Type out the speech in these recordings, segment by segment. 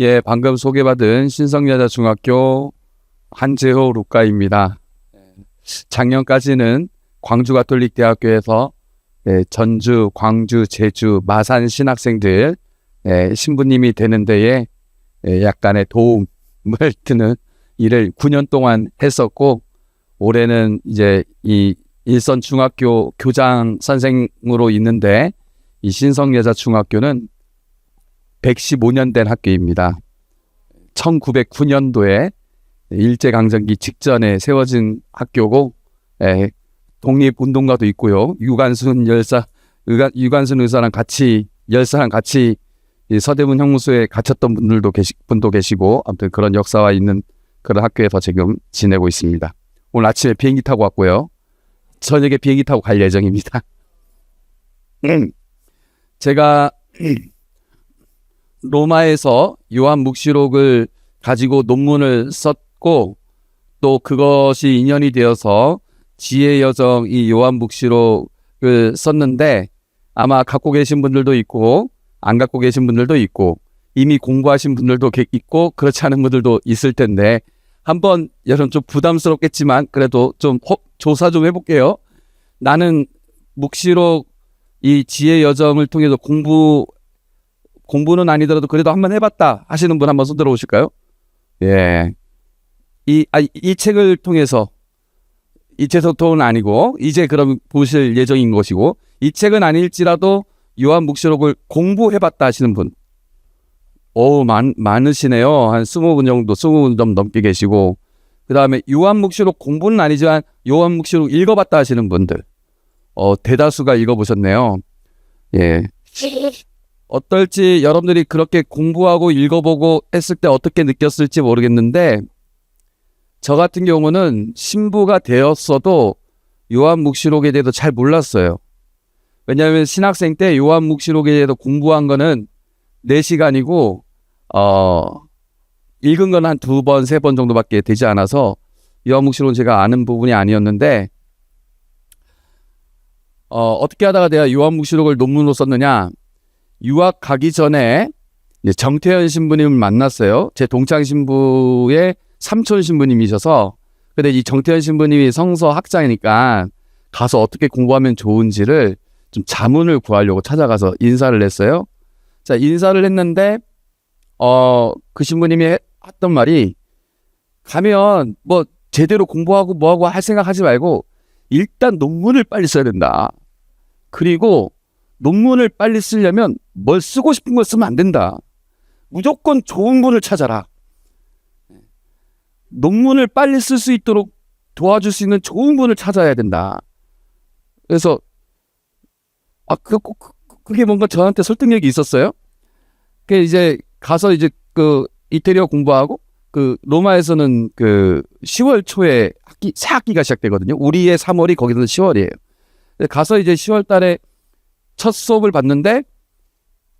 예, 방금 소개받은 신성여자중학교 한재호 루카입니다. 작년까지는 광주가톨릭대학교에서 전주, 광주, 제주, 마산 신학생들 신부님이 되는 데에 약간의 도움을 드는 일을 9년 동안 했었고, 올해는 이제 이 일선 중학교 교장 선생으로 있는데, 이 신성여자중학교는 115년 된 학교입니다. 1909년도에 일제강점기 직전에 세워진 학교고, 독립운동가도 있고요. 유관순 의사랑 같이, 열사랑 같이 이 서대문 형무소에 갇혔던 분도 계시고, 아무튼 그런 역사와 있는 그런 학교에서 지금 지내고 있습니다. 오늘 아침에 비행기 타고 왔고요. 저녁에 비행기 타고 갈 예정입니다. 제가 로마에서 요한묵시록을 가지고 논문을 썼고, 또 그것이 인연이 되어서 지혜의 여정 이 요한묵시록을 썼는데, 아마 갖고 계신 분들도 있고 안 갖고 계신 분들도 있고 이미 공부하신 분들도 있고 그렇지 않은 분들도 있을 텐데, 한번 여러분 좀 부담스럽겠지만 그래도 좀 조사 좀 해볼게요. 나는 묵시록 이 지혜의 여정을 통해서 공부는 아니더라도 그래도 한번 해봤다 하시는 분 한번 손 들어보실까요? 예. 이 책을 통해서, 이 책은 아니고 이제 그럼 보실 예정인 것이고, 이 책은 아닐지라도 요한묵시록을 공부해봤다 하시는 분 많으시네요. 한 20분 정도, 20분 좀 넘게 계시고, 그 다음에 요한묵시록 공부는 아니지만 요한묵시록 읽어봤다 하시는 분들 대다수가 읽어보셨네요. 예. 어떨지 여러분들이 그렇게 공부하고 읽어보고 했을 때 어떻게 느꼈을지 모르겠는데, 저 같은 경우는 신부가 되었어도 요한묵시록에 대해서 잘 몰랐어요. 왜냐하면 신학생 때 요한묵시록에 대해서 공부한 거는 4시간이고 읽은 건 한 2번, 3번 정도밖에 되지 않아서 요한묵시록은 제가 아는 부분이 아니었는데, 어떻게 하다가 내가 요한묵시록을 논문으로 썼느냐, 유학 가기 전에 정태현 신부님을 만났어요. 제 동창 신부의 삼촌 신부님이셔서. 근데 이 정태현 신부님이 성서 학자이니까 가서 어떻게 공부하면 좋은지를 좀 자문을 구하려고 찾아가서 인사를 했어요. 자, 인사를 했는데 그 신부님이 했던 말이, 가면 뭐 제대로 공부하고 뭐하고 할 생각하지 말고 일단 논문을 빨리 써야 된다. 그리고 논문을 빨리 쓰려면 뭘 쓰고 싶은 걸 쓰면 안 된다. 무조건 좋은 분을 찾아라. 논문을 빨리 쓸 수 있도록 도와줄 수 있는 좋은 분을 찾아야 된다. 그래서 그게 뭔가 저한테 설득력이 있었어요. 그 이제 가서 이제 그 이태리어 공부하고, 그 로마에서는 그 10월 초에 새 학기가 시작되거든요. 우리의 3월이 거기서는 10월이에요. 가서 이제 10월 달에 첫 수업을 받는데,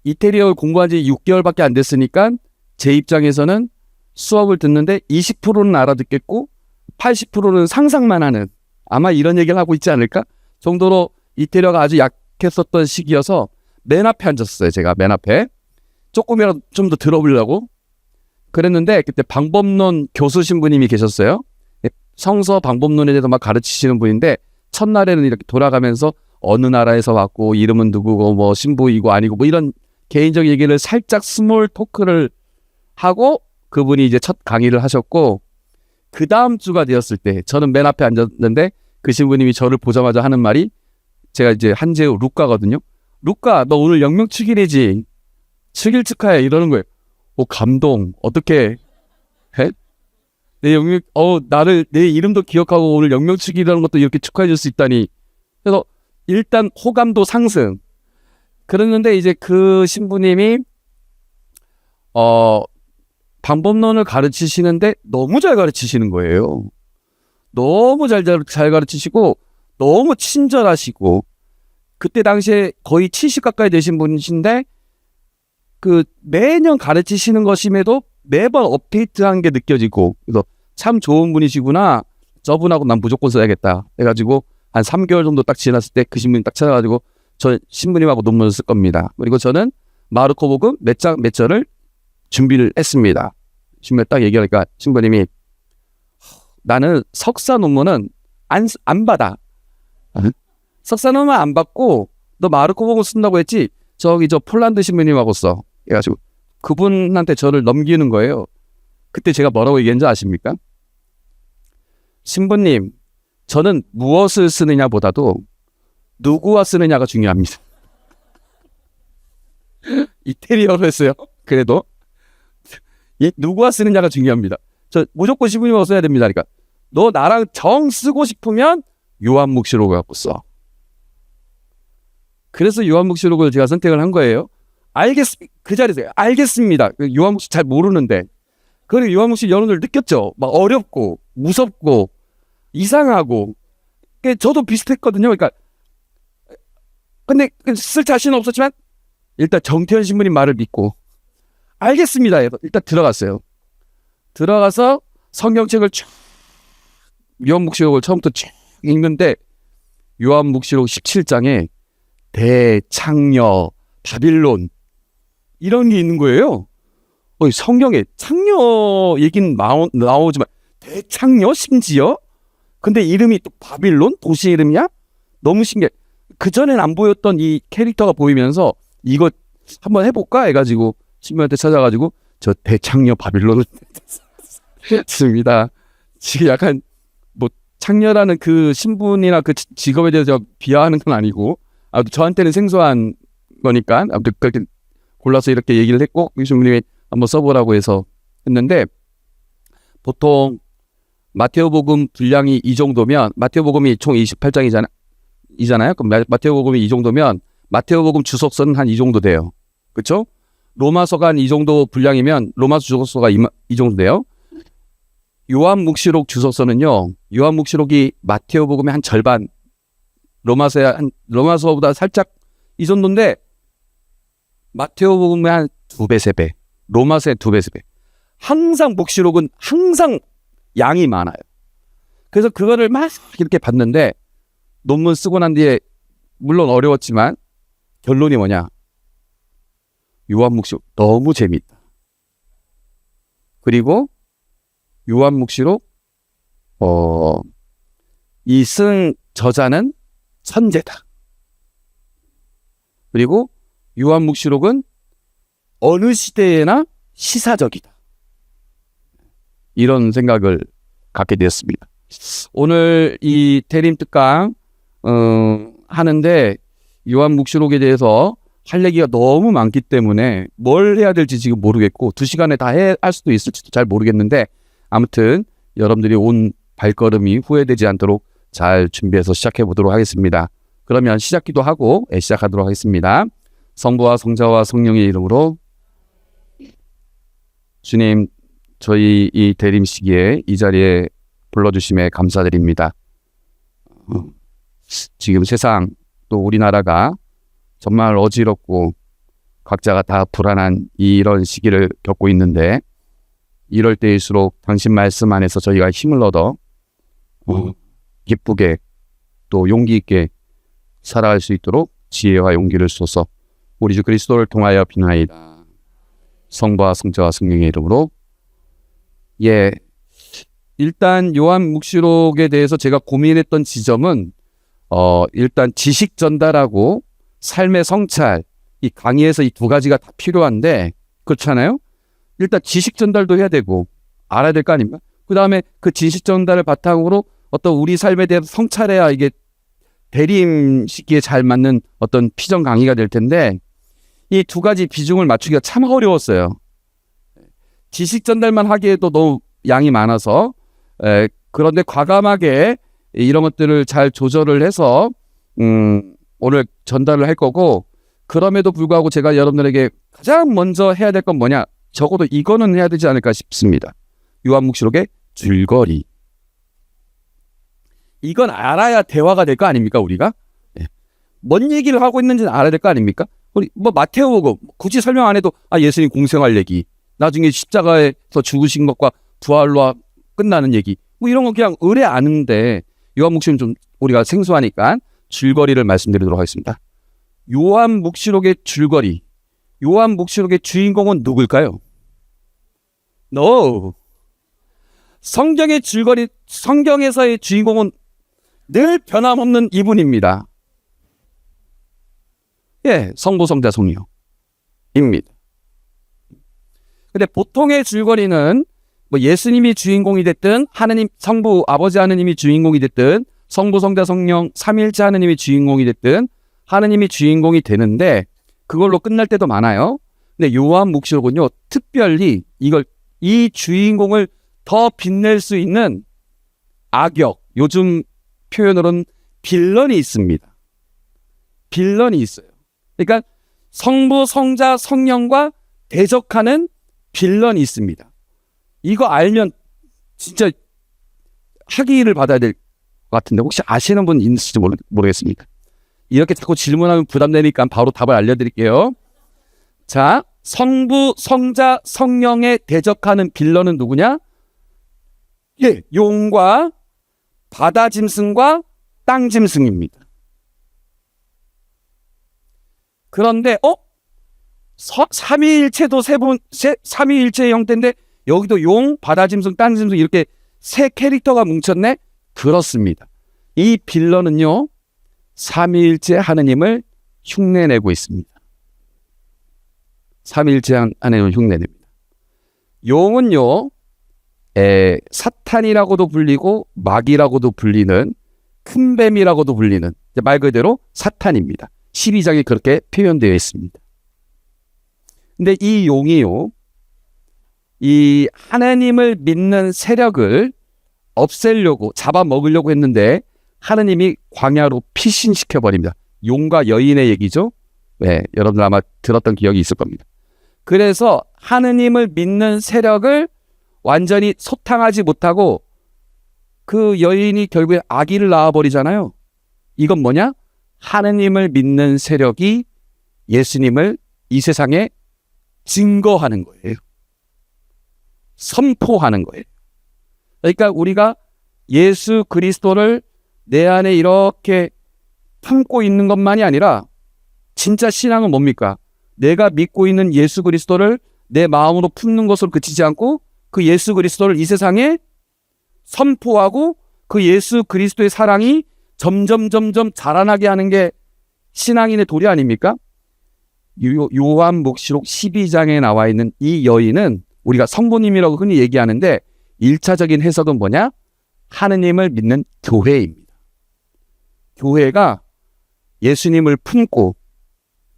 이태리어를 공부한 지 6개월밖에 안 됐으니까 제 입장에서는 수업을 듣는데 20%는 알아듣겠고 80%는 상상만 하는, 아마 이런 얘기를 하고 있지 않을까 정도로 이태리어가 아주 약했었던 시기여서 맨 앞에 앉았어요. 제가 맨 앞에 조금이라도 좀 더 들어보려고 그랬는데, 그때 방법론 교수 신부님이 계셨어요. 성서 방법론에 대해서 막 가르치시는 분인데, 첫날에는 이렇게 돌아가면서 어느 나라에서 왔고 이름은 누구고 뭐 신부이고 아니고 뭐 이런 개인적 얘기를 살짝 스몰 토크를 하고 그분이 이제 첫 강의를 하셨고, 그 다음 주가 되었을 때 저는 맨 앞에 앉았는데 그 신부님이 저를 보자마자 하는 말이, 제가 이제 한재우 루카거든요. 루카, 너 오늘 영명 축일이지? 축일 축하해, 이러는 거예요. 감동. 어떻게 해? 내 영명, 내 이름도 기억하고 오늘 영명 축일이라는 것도 이렇게 축하해 줄 수 있다니. 그래서 일단 호감도 상승. 그랬는데 이제 그 신부님이 방법론을 가르치시는데 너무 잘 가르치시는 거예요. 너무 잘 가르치시고 너무 친절하시고, 그때 당시에 거의 70 가까이 되신 분이신데 그 매년 가르치시는 것임에도 매번 업데이트한 게 느껴지고, 그래서 참 좋은 분이시구나, 저분하고 난 무조건 써야겠다 해가지고 한 3개월 정도 딱 지났을 때 그 신부님 딱 찾아가지고, 저 신부님하고 논문을 쓸 겁니다. 그리고 저는 마르코복음 몇 절을 준비를 했습니다. 신부님 딱 얘기하니까 신부님이 나는 석사 논문은 안 받아. 석사 논문 안 받고 너 마르코 복음 쓴다고 했지? 저기 저 폴란드 신부님하고 써. 그래가지고 그분한테 저를 넘기는 거예요. 그때 제가 뭐라고 얘기했는지 아십니까? 신부님, 저는 무엇을 쓰느냐보다도 누구와 쓰느냐가 중요합니다. 이태리어로 했어요. 그래도 누구와 쓰느냐가 중요합니다. 저 무조건 신부님하고 써야 됩니다. 그러니까 너 나랑 정 쓰고 싶으면 요한묵시록을 갖고 써. 그래서 요한묵시록을 제가 선택을 한 거예요. 그 자리에서 알겠습니다. 요한묵시 잘 모르는데. 그리고 요한묵시 여론을 느꼈죠. 막 어렵고 무섭고 이상하고. 저도 비슷했거든요. 그러니까 근데 쓸 자신은 없었지만 일단 정태현 신부님 말을 믿고 알겠습니다. 일단 들어갔어요. 들어가서 성경책을 쭉 요한묵시록을 처음부터 쭉 읽는데 요한묵시록 17장에 대창녀, 바빌론 이런 게 있는 거예요. 성경에 창녀 얘기는 나오지만 대창녀 심지어? 근데 이름이 또 바빌론? 도시 이름이야? 너무 신기해. 그전엔 안 보였던 이 캐릭터가 보이면서 이거 한번 해볼까 해가지고 신부한테 찾아가지고 저 대창녀 바빌론을 했습니다. 지금 약간 뭐 창녀라는 그 신분이나 그 직업에 대해서 비하하는 건 아니고 아무튼 저한테는 생소한 거니까 아무튼 그렇게 골라서 이렇게 얘기를 했고 신부님이 한번 써보라고 해서 했는데 보통 마테오복음 분량이 이 정도면 마테오복음이 총 28장이잖아요. 그럼 마테오복음이 이 정도면 마테오복음 주석서는 한 이 정도 돼요. 그렇죠? 로마서가 한 이 정도 분량이면 로마서 주석서가 이 정도 돼요. 요한묵시록 주석서는요. 요한묵시록이 마테오복음의 한 절반, 로마서보다 살짝 이 정도인데 마테오복음의 한 2배, 3배, 로마서의 2배, 3배. 항상 묵시록은 항상 양이 많아요. 그래서 그거를 막 이렇게 봤는데 논문 쓰고 난 뒤에 물론 어려웠지만 결론이 뭐냐? 요한묵시록 너무 재밌다. 그리고 요한묵시록 이 쓴 저자는 천재다. 그리고 요한묵시록은 어느 시대에나 시사적이다. 이런 생각을 갖게 되었습니다. 오늘 이 대림 특강 하는데 요한묵시록에 대해서 할 얘기가 너무 많기 때문에 뭘 해야 될지 지금 모르겠고 2시간에 다 할 수도 있을지도 잘 모르겠는데 아무튼 여러분들이 온 발걸음이 후회되지 않도록 잘 준비해서 시작해 보도록 하겠습니다. 그러면 시작기도 하고 시작하도록 하겠습니다. 성부와 성자와 성령의 이름으로 주님 저희 이 대림 시기에 이 자리에 불러주심에 감사드립니다. 지금 세상 또 우리나라가 정말 어지럽고 각자가 다 불안한 이런 시기를 겪고 있는데 이럴 때일수록 당신 말씀 안에서 저희가 힘을 얻어 기쁘게 또 용기 있게 살아갈 수 있도록 지혜와 용기를 주소서. 우리 주 그리스도를 통하여 비나이다. 성부와 성자와 성령의 이름으로. 일단 요한묵시록에 대해서 제가 고민했던 지점은 일단 지식 전달하고 삶의 성찰, 이 강의에서 이 2가지가 다 필요한데 그렇잖아요. 일단 지식 전달도 해야 되고 알아야 될 거 아닙니까? 그 다음에 그 지식 전달을 바탕으로 어떤 우리 삶에 대해서 성찰해야 이게 대림 시기에 잘 맞는 어떤 피정 강의가 될 텐데 이 2가지 비중을 맞추기가 참 어려웠어요. 지식 전달만 하기에도 너무 양이 많아서 그런데 과감하게 이런 것들을 잘 조절을 해서 오늘 전달을 할 거고 그럼에도 불구하고 제가 여러분들에게 가장 먼저 해야 될 건 뭐냐? 적어도 이거는 해야 되지 않을까 싶습니다. 요한묵시록의 줄거리. 이건 알아야 대화가 될 거 아닙니까 우리가? 뭔 얘기를 하고 있는지는 알아야 될 거 아닙니까? 우리 뭐 마테오복음 굳이 설명 안 해도 예수님 공생활 얘기, 나중에 십자가에서 죽으신 것과 부활로 끝나는 얘기, 뭐 이런 거 그냥 의뢰 아는데 요한묵시록은 좀 우리가 생소하니까 줄거리를 말씀드리도록 하겠습니다. 요한묵시록의 줄거리. 요한묵시록의 주인공은 누굴까요? No. 성경의 줄거리, 성경에서의 주인공은 늘 변함없는 이분입니다. 예, 성부, 성자, 성령입니다. 근데 보통의 줄거리는 뭐 예수님이 주인공이 됐든 하느님, 성부, 아버지 하느님이 주인공이 됐든 성부, 성자, 성령, 삼위일체 하느님이 주인공이 됐든 하느님이 주인공이 되는데 그걸로 끝날 때도 많아요. 근데 요한묵시록은요, 특별히 이 주인공을 더 빛낼 수 있는 악역, 요즘 표현으로는 빌런이 있습니다. 빌런이 있어요. 그러니까 성부, 성자, 성령과 대적하는 빌런이 있습니다. 이거 알면 진짜 학위를 받아야 될 것 같은데 혹시 아시는 분 있으실지 모르겠습니다. 이렇게 자꾸 질문하면 부담되니까 바로 답을 알려드릴게요. 자, 성부, 성자, 성령에 대적하는 빌런은 누구냐? 예, 용과 바다 짐승과 땅 짐승입니다. 그런데 삼위일체도 삼위일체의 형태인데 여기도 용, 바다 짐승, 땅 짐승 이렇게 세 캐릭터가 뭉쳤네? 그렇습니다. 이 빌런은요, 삼위일체 하느님을 흉내내고 있습니다. 삼위일체 하느님을 흉내냅니다. 용은요, 사탄이라고도 불리고 마귀라고도 불리는 큰 뱀이라고도 불리는 말 그대로 사탄입니다. 12장에 그렇게 표현되어 있습니다. 근데 이 용이요, 이 하나님을 믿는 세력을 없애려고 잡아먹으려고 했는데 하나님이 광야로 피신시켜버립니다. 용과 여인의 얘기죠. 네, 여러분들 아마 들었던 기억이 있을 겁니다. 그래서 하나님을 믿는 세력을 완전히 소탕하지 못하고 그 여인이 결국에 아기를 낳아버리잖아요. 이건 뭐냐? 하나님을 믿는 세력이 예수님을 이 세상에 증거하는 거예요. 선포하는 거예요. 그러니까 우리가 예수 그리스도를 내 안에 이렇게 품고 있는 것만이 아니라 진짜 신앙은 뭡니까? 내가 믿고 있는 예수 그리스도를 내 마음으로 품는 것으로 그치지 않고 그 예수 그리스도를 이 세상에 선포하고 그 예수 그리스도의 사랑이 점점 자라나게 하는 게 신앙인의 도리 아닙니까? 요한묵시록 12장에 나와 있는 이 여인은 우리가 성부님이라고 흔히 얘기하는데 1차적인 해석은 뭐냐? 하느님을 믿는 교회입니다. 교회가 예수님을 품고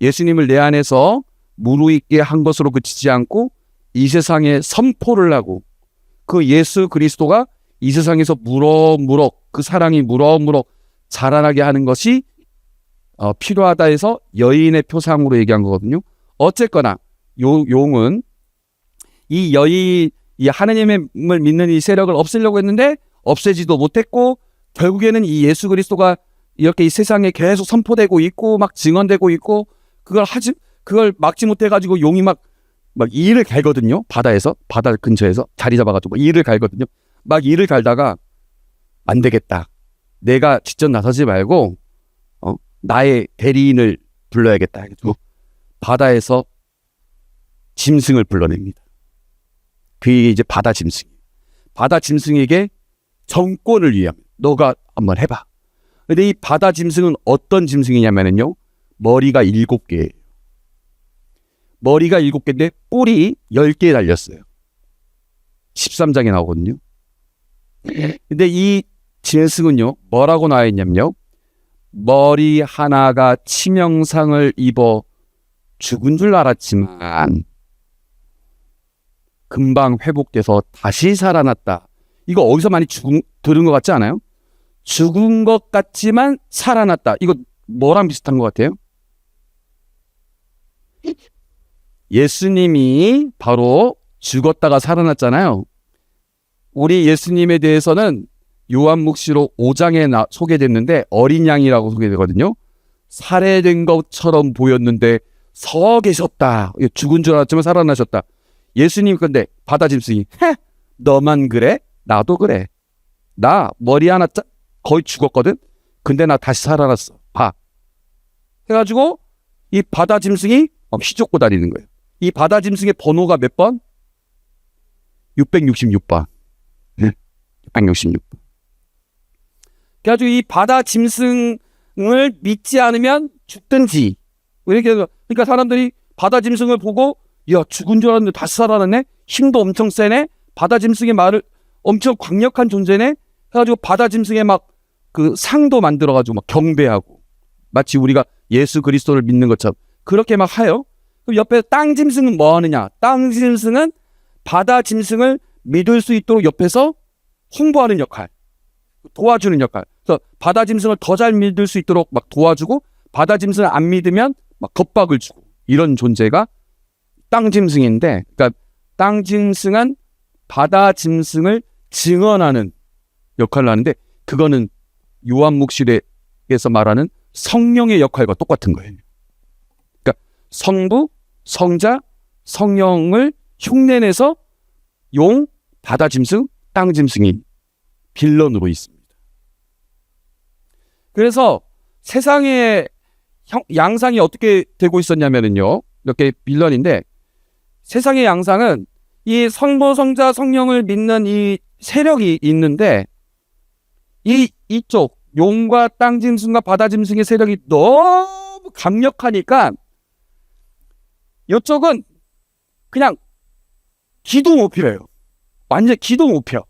예수님을 내 안에서 무르익게 한 것으로 그치지 않고 이 세상에 선포를 하고 그 예수 그리스도가 이 세상에서 무럭무럭 그 사랑이 무럭무럭 자라나게 하는 것이 필요하다 해서 여인의 표상으로 얘기한 거거든요. 어쨌거나 용은 이 여인, 이 하느님을 믿는 이 세력을 없애려고 했는데 없애지도 못했고 결국에는 이 예수 그리스도가 이렇게 이 세상에 계속 선포되고 있고 막 증언되고 있고 그걸 막지 못해가지고 용이 막 이를 갈거든요. 바다 근처에서 자리 잡아가지고 이를 갈거든요. 막 이를 갈다가 안 되겠다. 내가 직접 나서지 말고 나의 대리인을 불러야겠다 해가지고 바다에서 짐승을 불러냅니다. 그게 이제 바다 짐승이에요. 바다 짐승에게 정권을 위함. 너가 한번 해봐. 근데 이 바다 짐승은 어떤 짐승이냐면요. 머리가 7개예요. 머리가 7개인데 뿔이 10개 달렸어요. 13장에 나오거든요. 근데 이 짐승은요. 뭐라고 나와 있냐면요. 머리 하나가 치명상을 입어 죽은 줄 알았지만 금방 회복돼서 다시 살아났다. 이거 어디서 많이 들은 것 같지 않아요? 죽은 것 같지만 살아났다. 이거 뭐랑 비슷한 것 같아요? 예수님이 바로 죽었다가 살아났잖아요. 우리 예수님에 대해서는 요한묵시록 5장에 소개됐는데 어린 양이라고 소개되거든요. 살해된 것처럼 보였는데 서 계셨다. 죽은 줄 알았지만 살아나셨다. 예수님 근데 바다 짐승이 너만 그래? 나도 그래. 나 머리 하나 거의 죽었거든. 근데 나 다시 살아났어. 봐. 해가지고 이 바다 짐승이 휘젓고 다니는 거예요. 이 바다 짐승의 번호가 몇 번? 666번. 666번. 그래가지고 이 바다 짐승을 믿지 않으면 죽든지. 이렇게 해서 그러니까 사람들이 바다 짐승을 보고 야 죽은 줄 알았는데 다시 살아났네. 힘도 엄청 세네. 바다 짐승의 말을 엄청 강력한 존재네. 해가지고 바다 짐승의 막 그 상도 만들어가지고 막 경배하고 마치 우리가 예수 그리스도를 믿는 것처럼 그렇게 막 하요. 그럼 옆에 땅 짐승은 뭐 하느냐? 땅 짐승은 바다 짐승을 믿을 수 있도록 옆에서 홍보하는 역할, 도와주는 역할. 그래서 바다 짐승을 더 잘 믿을 수 있도록 막 도와주고 바다 짐승을 안 믿으면 막 겁박을 주고 이런 존재가 땅 짐승인데, 그러니까 땅 짐승은 바다 짐승을 증언하는 역할을 하는데 그거는 요한묵시대에서 말하는 성령의 역할과 똑같은 거예요. 그러니까 성부, 성자, 성령을 흉내내서 용, 바다 짐승, 땅 짐승이 빌런으로 있습니다. 그래서 세상의 양상이 어떻게 되고 있었냐면요. 이렇게 빌런인데 세상의 양상은 이 성부, 성자, 성령을 믿는 이 세력이 있는데 이쪽 용과 땅 짐승과 바다 짐승의 세력이 너무 강력하니까 이쪽은 그냥 기도 못 펴요. 완전 기도 못 펴.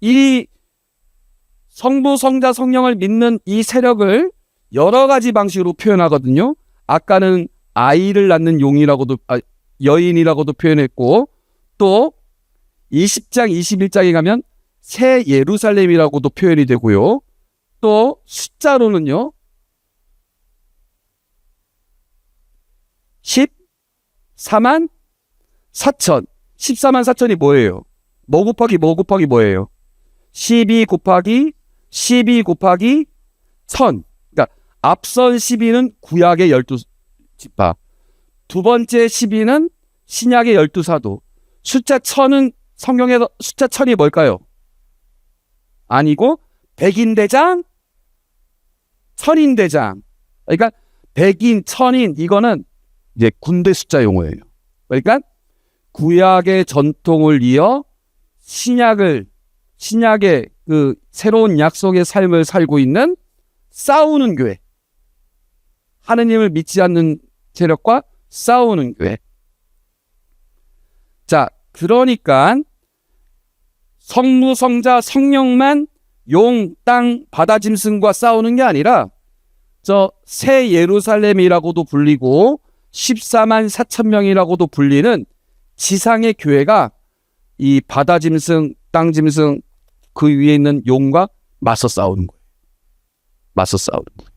이 성부, 성자, 성령을 믿는 이 세력을 여러 가지 방식으로 표현하거든요. 아까는 아이를 낳는 용이라고도 여인이라고도 표현했고 또 20장, 21장에 가면 새 예루살렘이라고도 표현이 되고요. 또 숫자로는요. 14만 4천. 14만 4천이 뭐예요? 뭐 곱하기 뭐예요? 12 곱하기 1000. 그러니까 앞선 12는 구약의 12지파. 두 번째 12는 신약의 12사도. 숫자 1000은 성경에서 숫자 1000이 뭘까요? 아니고 백인대장, 천인대장. 그러니까 백인, 천인 이거는 이제 군대 숫자 용어예요. 그러니까 구약의 전통을 이어 신약의 그 새로운 약속의 삶을 살고 있는 싸우는 교회. 하느님을 믿지 않는 세력과 싸우는 교회. 자, 그러니까 성부, 성자, 성령만 용, 땅, 바다 짐승과 싸우는 게 아니라 저 새 예루살렘이라고도 불리고 14만 4천 명이라고도 불리는 지상의 교회가 이 바다 짐승, 땅 짐승 그 위에 있는 용과 맞서 싸우는 거예요. 맞서 싸우는 거예요.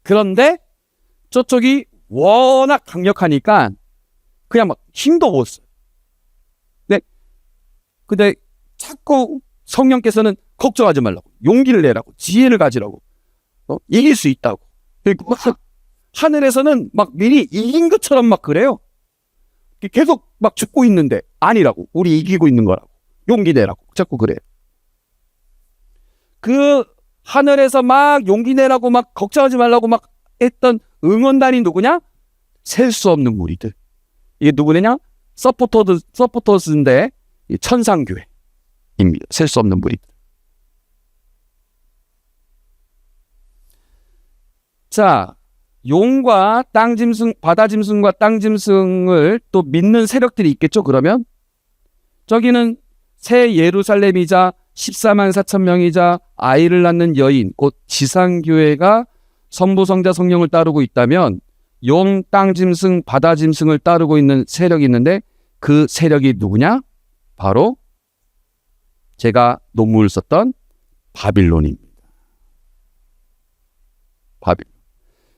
그런데 저쪽이 워낙 강력하니까 그냥 막 힘도 못 써요. 근데 자꾸 성령께서는 걱정하지 말라고, 용기를 내라고, 지혜를 가지라고, 이길 수 있다고. 그리고 하늘에서는 막 미리 이긴 것처럼 막 그래요. 계속 막 죽고 있는데 아니라고, 우리 이기고 있는 거라고, 용기 내라고 자꾸 그래요. 그 하늘에서 막 용기 내라고 막 걱정하지 말라고 막 했던 응원단이 누구냐? 셀 수 없는 무리들. 이게 누구냐? 서포터스인데 천상교회입니다. 셀 수 없는 무리들. 자, 용과 땅짐승, 바다짐승과 땅짐승을 또 믿는 세력들이 있겠죠. 그러면 저기는 새 예루살렘이자 14만 4천 명이자 아이를 낳는 여인, 곧 지상교회가 성부, 성자, 성령을 따르고 있다면 용, 땅짐승, 바다짐승을 따르고 있는 세력이 있는데 그 세력이 누구냐? 바로 제가 논문을 썼던 바빌론입니다. 바빌론.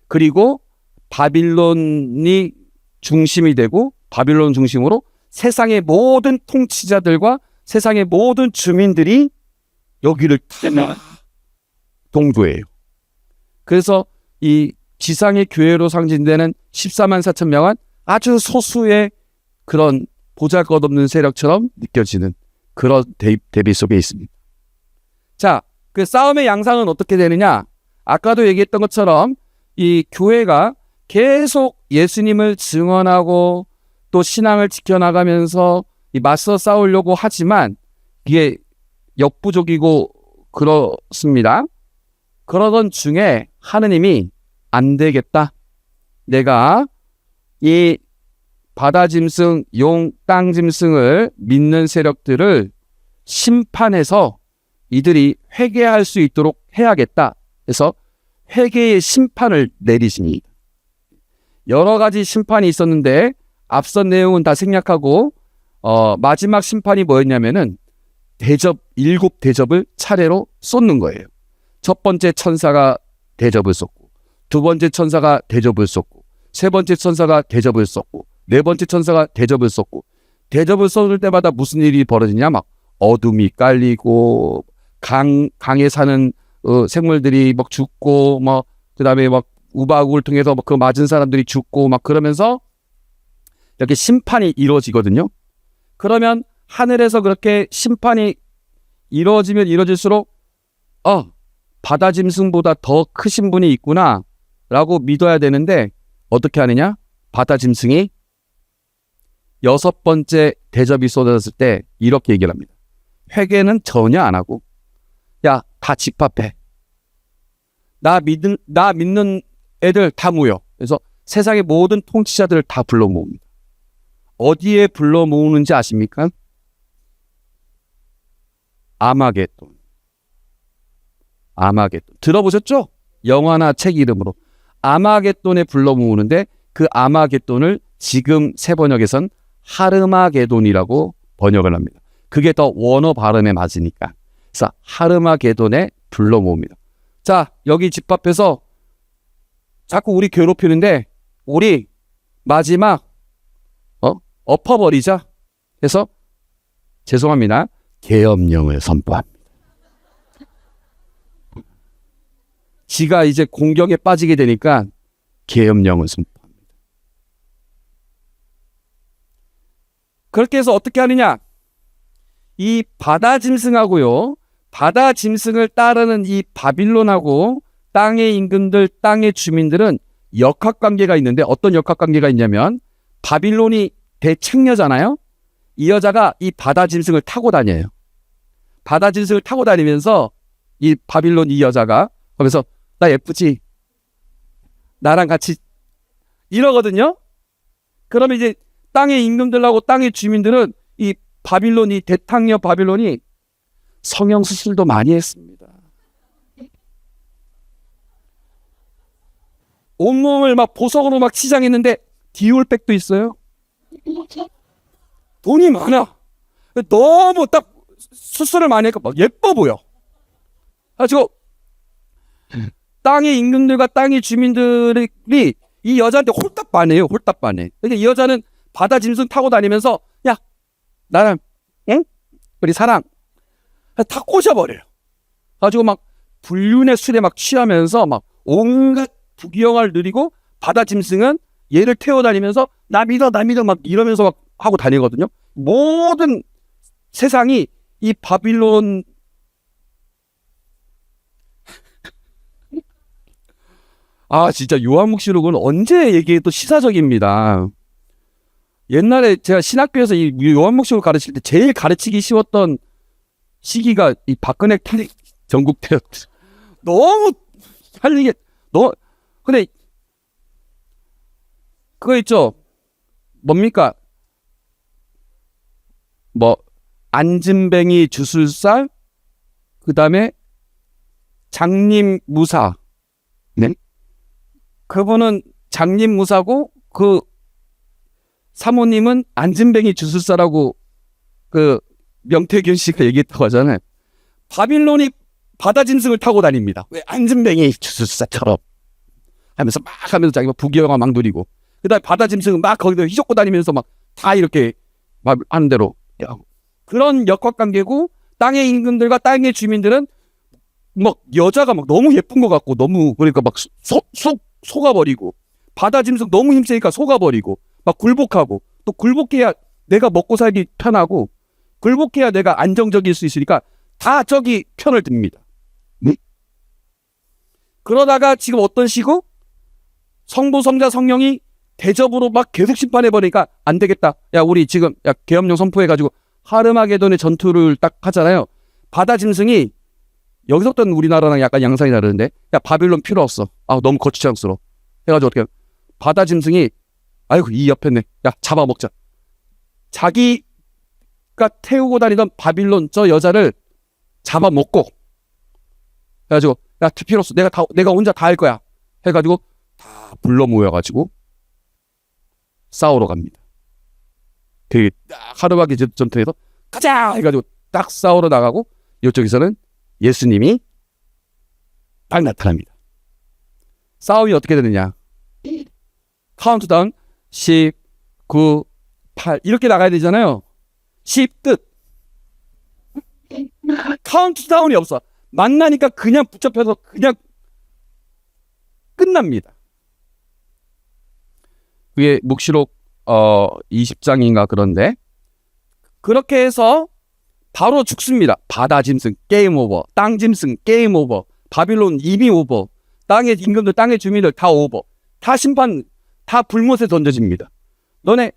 그리고 바빌론이 중심이 되고 바빌론 중심으로 세상의 모든 통치자들과 세상의 모든 주민들이 여기를 동조해요. 그래서 이 지상의 교회로 상징되는 14만 4천 명은 아주 소수의 그런 보잘것없는 세력처럼 느껴지는 그런 대비 속에 있습니다. 자, 그 싸움의 양상은 어떻게 되느냐? 아까도 얘기했던 것처럼 이 교회가 계속 예수님을 증언하고 또 신앙을 지켜나가면서 이 맞서 싸우려고 하지만 이게 역부족이고 그렇습니다. 그러던 중에 하느님이 안 되겠다. 내가 이 바다짐승, 용, 땅짐승을 믿는 세력들을 심판해서 이들이 회개할 수 있도록 해야겠다. 그래서 회개의 심판을 내리십니다. 여러 가지 심판이 있었는데 앞선 내용은 다 생략하고 마지막 심판이 뭐였냐면은 일곱 대접을 차례로 쏟는 거예요. 첫 번째 천사가 대접을 쏟고, 두 번째 천사가 대접을 쏟고, 세 번째 천사가 대접을 쏟고, 네 번째 천사가 대접을 쏟고, 대접을 쏟을 때마다 무슨 일이 벌어지냐? 막 어둠이 깔리고, 강에 사는 생물들이 막 죽고, 막 그다음에 막 우박을 통해서 그 맞은 사람들이 죽고, 막 그러면서 이렇게 심판이 이루어지거든요. 그러면 하늘에서 그렇게 심판이 이루어지면 이루어질수록 바다 짐승보다 더 크신 분이 있구나 라고 믿어야 되는데 어떻게 하느냐? 바다 짐승이 6번째 대접이 쏟아졌을 때 이렇게 얘기를 합니다. 회개는 전혀 안 하고 야, 다 집합해. 나 믿는 애들 다 모여. 그래서 세상의 모든 통치자들을 다 불러 모읍니다. 어디에 불러 모으는지 아십니까? 아마겟돈. 들어보셨죠? 영화나 책 이름으로. 아마겟돈에 불러 모으는데 그 아마겟돈을 지금 새 번역에선 하르마게돈이라고 번역을 합니다. 그게 더 원어 발음에 맞으니까. 그래서 하르마게돈에 불러 모읍니다. 자, 여기 집합해서 자꾸 우리 괴롭히는데 우리 마지막 엎어버리자. 그래서 죄송합니다. 계엄령을 선포합니다. 지가 이제 공격에 빠지게 되니까 계엄령을 선포합니다. 그렇게 해서 어떻게 하느냐? 이 바다 짐승하고요. 바다 짐승을 따르는 이 바빌론하고 땅의 임금들, 땅의 주민들은 역학관계가 있는데 어떤 역학관계가 있냐면 바빌론이 대책녀잖아요. 이 여자가 이 바다 짐승을 타고 다녀요. 바다 짐승을 타고 다니면서 이 바빌론 이 여자가 그러면서 나 예쁘지? 나랑 같이 이러거든요. 그러면 이제 땅의 임금들하고 땅의 주민들은 이 바빌론이 대탕녀 바빌론이 성형수술도 많이 했습니다. 온몸을 막 보석으로 막 치장했는데 디올백도 있어요. 돈이 많아. 너무 딱 수술을 많이 하니까 막 예뻐 보여. 가지고 땅의 임금들과 땅의 주민들이 이 여자한테 홀딱 반해요. 그러니까 이 여자는 바다 짐승 타고 다니면서 야 나랑 응? 우리 사랑 다 꼬셔버려요. 가지고 막 불륜의 술에 막 취하면서 막 온갖 부귀영화를 누리고 바다 짐승은 얘를 태워다니면서 나 믿어 막 이러면서 막 하고 다니거든요. 모든 세상이 이 바빌론 진짜 요한묵시록은 언제 얘기해도 시사적입니다. 옛날에 제가 신학교에서 이 요한묵시록 가르칠 때 제일 가르치기 쉬웠던 시기가 이 박근혜 탄핵 전국 때였죠. 너무 할 얘기 근데 그거 있죠. 뭡니까? 안진뱅이 주술살, 그 다음에 장님무사. 네? 그분은 장님무사고 그 사모님은 안진뱅이 주술사라고 그 명태균 씨가 얘기했다고 하잖아요. 바빌론이 바다 짐승을 타고 다닙니다. 왜 안진뱅이 주술사처럼 하면서 자기가 부귀영화 막 누리고 그다음에 바다 짐승은 막 거기서 휘젓고 다니면서 막 다 이렇게 막 하는 대로 그런 역학관계고 땅의 임금들과 땅의 주민들은 막 여자가 막 너무 예쁜 것 같고 너무 그러니까 막 속아버리고 바다 짐승 너무 힘세니까 속아버리고 막 굴복하고 또 굴복해야 내가 먹고 살기 편하고 굴복해야 내가 안정적일 수 있으니까 다 저기 편을 듭니다. 그러다가 지금 어떤 시고 성부 성자 성령이 대접으로 막 계속 심판해버리니까 안 되겠다. 야, 우리 지금 야, 계엄령 선포해가지고 하르마게돈의 전투를 딱 하잖아요. 바다 짐승이 여기서부터 우리나라랑 약간 양상이 다르는데, 야, 바빌론 필요 없어. 아, 너무 거추장스러워. 해가지고 어떻게 바다 짐승이 아이고 이 옆에네. 야, 잡아먹자. 자기가 태우고 다니던 바빌론 저 여자를 잡아먹고 해가지고 야, 필요 없어. 내가 혼자 다 할 거야. 해가지고 다 불러 모여가지고 싸우러 갑니다. 그 하르마게 전투에서 가자 해가지고 딱 싸우러 나가고 이쪽에서는 예수님이 딱 나타납니다. 싸움이 어떻게 되느냐? 카운트다운 10, 9, 8 이렇게 나가야 되잖아요. 10 끝. 카운트다운이 없어. 만나니까 그냥 붙잡혀서 그냥 끝납니다. 그게 묵시록 20장인가 그런데 그렇게 해서 바로 죽습니다. 바다 짐승 게임 오버, 땅 짐승 게임 오버, 바빌론 이미 오버, 땅의 임금들, 땅의 주민들 다 오버, 다 심판, 다 불못에 던져집니다. 너네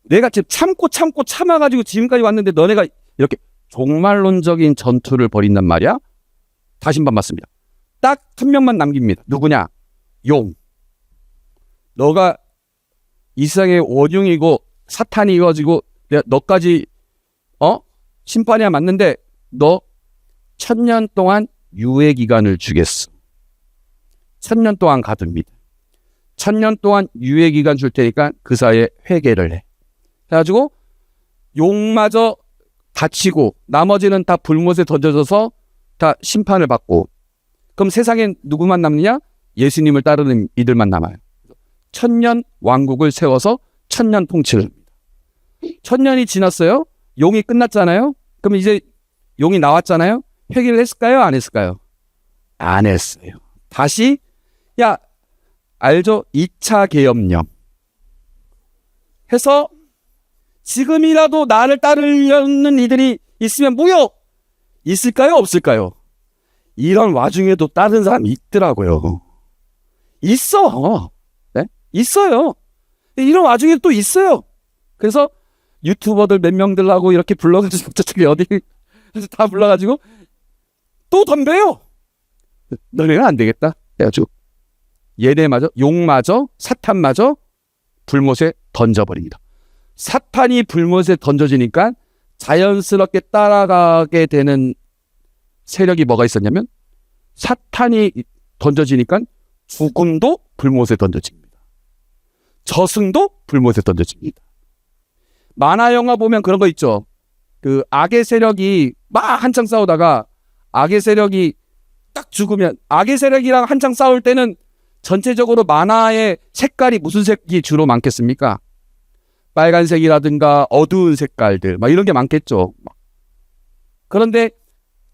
내가 지금 참고 참아가지고 지금까지 왔는데 너네가 이렇게 종말론적인 전투를 벌인단 말이야. 다 심판받습니다. 딱 한 명만 남깁니다. 누구냐? 용. 너가 이 세상의 원흉이고 사탄이 이어지고 내가 너까지 심판이야 맞는데 너 1000년 동안 유예 기간을 주겠어. 1000년 동안 가둡니다. 1000년 동안 유예 기간 줄 테니까 그 사이에 회개를 해. 그래가지고 용마저 다치고 나머지는 다 불못에 던져져서 다 심판을 받고 그럼 세상엔 누구만 남느냐? 예수님을 따르는 이들만 남아요. 1000년 왕국을 세워서 1000년 통치를 합니다. 1000년이 지났어요. 용이 끝났잖아요. 그럼 이제 용이 나왔잖아요. 회개를 했을까요? 안 했을까요? 안 했어요. 다시 야 알죠? 2차 계엄령 해서 지금이라도 나를 따르려는 이들이 있으면 무효! 있을까요? 없을까요? 이런 와중에도 다른 사람이 있더라고요. 있어. 네? 있어요. 이런 와중에 또 있어요. 그래서 유튜버들 몇 명들하고 이렇게 불러가지고 저쪽에 어디 다 불러가지고 또 덤벼요. 너네가 안 되겠다. 해가지고 얘네마저 용마저 사탄마저 불못에 던져버립니다. 사탄이 불못에 던져지니까 자연스럽게 따라가게 되는 세력이 뭐가 있었냐면 사탄이 던져지니까 죽음도 불못에 던져집니다. 저승도 불못에 던져집니다. 만화 영화 보면 그런 거 있죠. 그 악의 세력이 막 한창 싸우다가 악의 세력이 딱 죽으면 악의 세력이랑 한창 싸울 때는 전체적으로 만화의 색깔이 무슨 색이 주로 많겠습니까? 빨간색이라든가 어두운 색깔들 막 이런 게 많겠죠. 그런데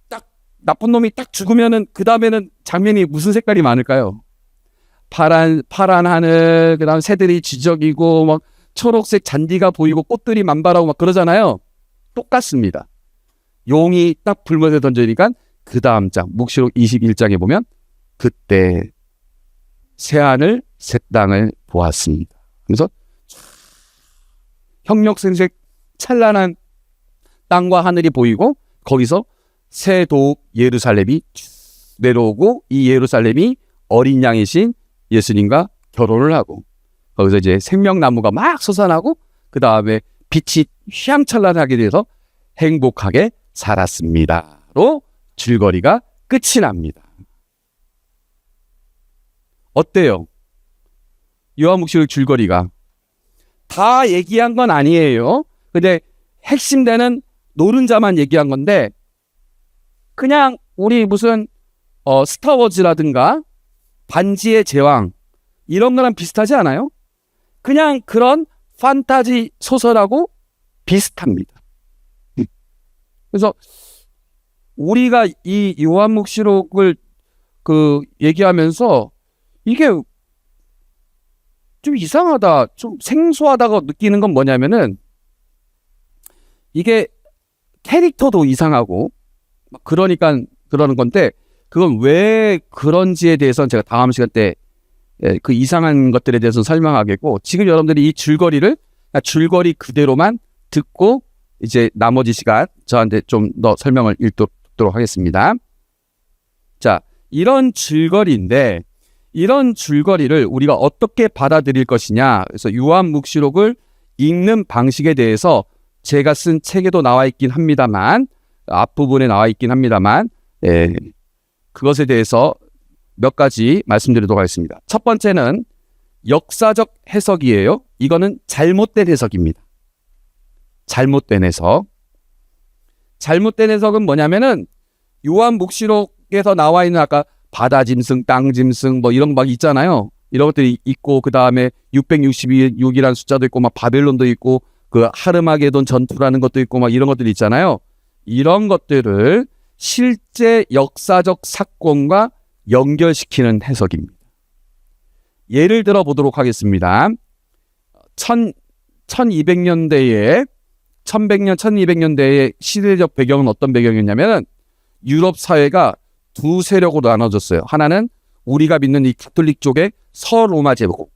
딱 나쁜 놈이 딱 죽으면은 그 다음에는 장면이 무슨 색깔이 많을까요? 파란 하늘, 그다음 새들이 지저귀고 막 초록색 잔디가 보이고 꽃들이 만발하고 막 그러잖아요. 똑같습니다. 용이 딱 불못에 던져니까 그 다음 장 묵시록 21장에 보면 그때 새하늘 새 땅을 보았습니다. 그래서 형력생색 찬란한 땅과 하늘이 보이고 거기서 새 도읍 예루살렘이 내려오고 이 예루살렘이 어린 양이신 예수님과 결혼을 하고 거기서 이제 생명나무가 막 솟아나고 그 다음에 빛이 휘황찬란하게 돼서 행복하게 살았습니다로 줄거리가 끝이 납니다. 어때요? 요한묵시록 줄거리가 다 얘기한 건 아니에요. 근데 핵심되는 노른자만 얘기한 건데 그냥 우리 무슨 스타워즈라든가 반지의 제왕 이런 거랑 비슷하지 않아요? 그냥 그런 판타지 소설하고 비슷합니다. 그래서 우리가 이 요한묵시록을 얘기하면서 이게 좀 이상하다, 좀 생소하다고 느끼는 건 뭐냐면은 이게 캐릭터도 이상하고 그러니까 그러는 건데 그건 왜 그런지에 대해서는 제가 다음 시간 때 그 이상한 것들에 대해서 설명하겠고, 지금 여러분들이 이 줄거리 그대로만 듣고 이제 나머지 시간 저한테 좀 더 설명을 읽도록 하겠습니다. 자, 이런 줄거리인데 이런 줄거리를 우리가 어떻게 받아들일 것이냐. 그래서 요한묵시록을 읽는 방식에 대해서 제가 쓴 책에도 나와 있긴 합니다만, 앞부분에 나와 있긴 합니다만, 그것에 대해서 몇 가지 말씀드리도록 하겠습니다. 첫 번째는 역사적 해석이에요. 이거는 잘못된 해석입니다. 잘못된 해석. 잘못된 해석은 뭐냐면은 요한묵시록에서 나와 있는 아까 바다 짐승, 땅 짐승 뭐 이런 거 막 있잖아요. 이런 것들이 있고, 그 다음에 666이라는 숫자도 있고, 막 바벨론도 있고, 그 하르마게돈 전투라는 것도 있고, 막 이런 것들이 있잖아요. 이런 것들을 실제 역사적 사건과 연결시키는 해석입니다. 예를 들어 보도록 하겠습니다. 1200년대에 1200년대의 시대적 배경은 어떤 배경이었냐면 유럽 사회가 두 세력으로 나눠졌어요. 하나는 우리가 믿는 이 가톨릭 쪽의 서로마 제국,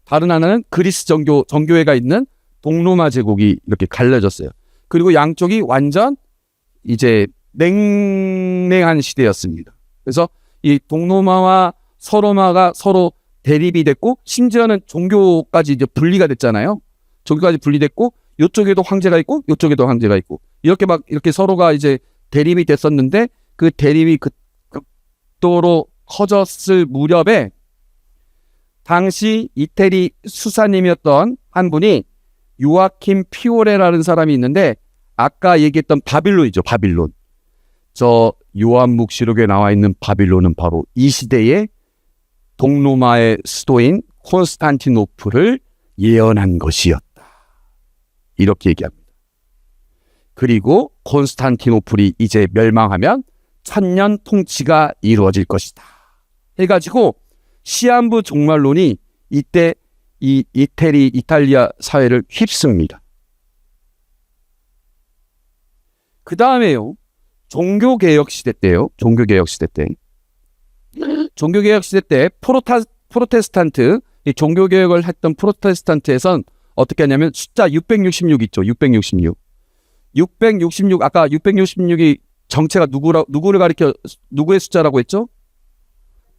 다른 하나는 그리스 정교회가 있는 동로마 제국이 이렇게 갈라졌어요. 그리고 양쪽이 완전 이제 냉랭한 시대였습니다. 그래서 이 동로마와 서로마가 서로 대립이 됐고, 심지어는 종교까지 이제 분리가 됐잖아요. 종교까지 분리됐고, 이쪽에도 황제가 있고, 이쪽에도 황제가 있고, 이렇게 서로가 이제 대립이 됐었는데, 그 대립이 극도로 커졌을 무렵에 당시 이태리 수사님이었던 한 분이 요아킴 피오레라는 사람이 있는데, 아까 얘기했던 바빌론이죠. 바빌론. 저 요한묵시록에 나와 있는 바빌론은 바로 이 시대의 동로마의 수도인 콘스탄티노플을 예언한 것이었다. 이렇게 얘기합니다. 그리고 콘스탄티노플이 이제 멸망하면 천년 통치가 이루어질 것이다. 해가지고 시한부 종말론이 이때 이 이탈리아 사회를 휩습니다. 그 다음에요. 종교개혁 시대 때요. 종교개혁 시대 때 프로테스탄트, 이 종교개혁을 했던 프로테스탄트에선 어떻게 하냐면 숫자 666 있죠. 666. 아까 666이 정체가 누구를 가리켜, 누구의 숫자라고 했죠?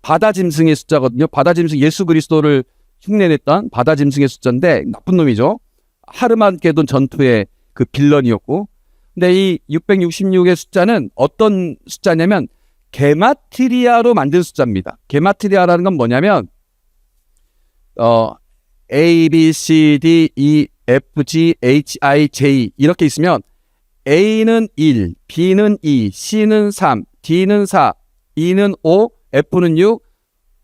바다 짐승의 숫자거든요. 바다 짐승, 예수 그리스도를 흉내냈던 바다 짐승의 숫자인데 나쁜 놈이죠. 하르마게돈 전투의 그 빌런이었고. 근데 이 666의 숫자는 어떤 숫자냐면 게마트리아로 만든 숫자입니다. 게마트리아라는 건 뭐냐면 A, B, C, D, E, F, G, H, I, J 이렇게 있으면 A는 1, B는 2, C는 3, D는 4, E는 5, F는 6,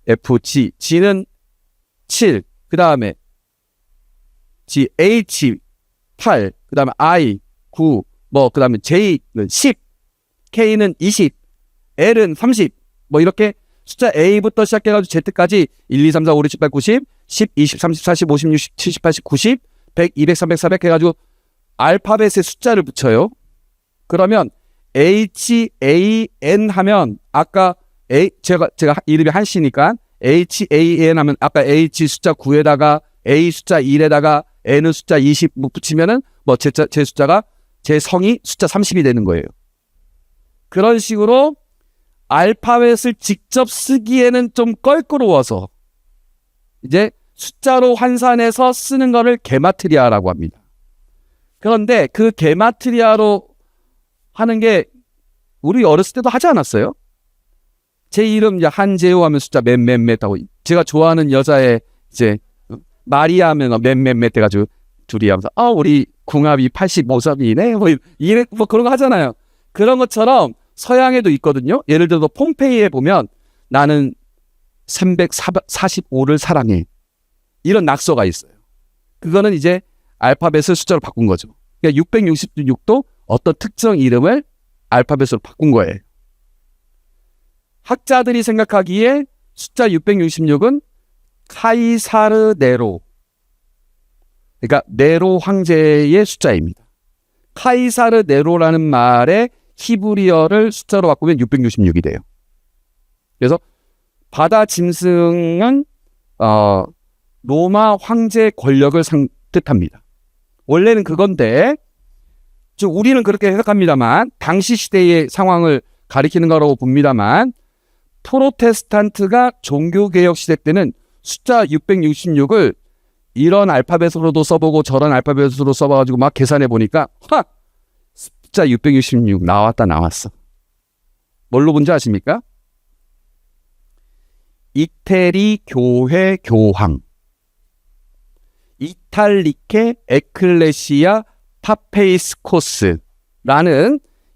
F, G, G는 7, 그 다음에 G, H 8, 그 다음에 I 9, 그 다음에 J는 10, K는 20, L은 30, 이렇게 숫자 A부터 시작해가지고 Z까지 1, 2, 3, 4, 5, 6, 7, 8, 90, 10, 20, 30, 40, 50, 60, 70, 80, 90, 100, 200, 300, 400 해가지고 알파벳에 숫자를 붙여요. 그러면 H, A, N 하면 아까 제가 이름이 한씨니까 H, A, N 하면 아까 H 숫자 9에다가 A 숫자 1에다가 N은 숫자 20 붙이면은 제 숫자가 제 성이 숫자 30이 되는 거예요. 그런 식으로 알파벳을 직접 쓰기에는 좀 껄끄러워서 이제 숫자로 환산해서 쓰는 거를 게마트리아라고 합니다. 그런데 그 게마트리아로 하는 게 우리 어렸을 때도 하지 않았어요? 제 이름 이제 한재호 하면 숫자 몇몇몇 하고, 제가 좋아하는 여자의 이제 마리아 하면 몇몇몇 해가지고 둘이 하면서 우리 궁합이 85점이네 그런 거 하잖아요. 그런 것처럼 서양에도 있거든요. 예를 들어서 폼페이에 보면 나는 345를 사랑해, 이런 낙서가 있어요. 그거는 이제 알파벳을 숫자로 바꾼 거죠. 그러니까 666도 어떤 특정 이름을 알파벳으로 바꾼 거예요. 학자들이 생각하기에 숫자 666은 카이사르 네로, 그러니까 네로 황제의 숫자입니다. 카이사르 네로라는 말의 히브리어를 숫자로 바꾸면 666이 돼요. 그래서 바다 짐승은 로마 황제 권력을 뜻합니다. 원래는 그건데 우리는 그렇게 해석합니다만 당시 시대의 상황을 가리키는 거라고 봅니다만 프로테스탄트가 종교개혁 시대 때는 숫자 666을 이런 알파벳으로도 써보고 저런 알파벳으로 써봐가지고 막 계산해 보니까 숫자 666 나왔어. 뭘로 본지 아십니까? 이태리 교회 교황 이탈리케 에클레시아 파페이스코스라는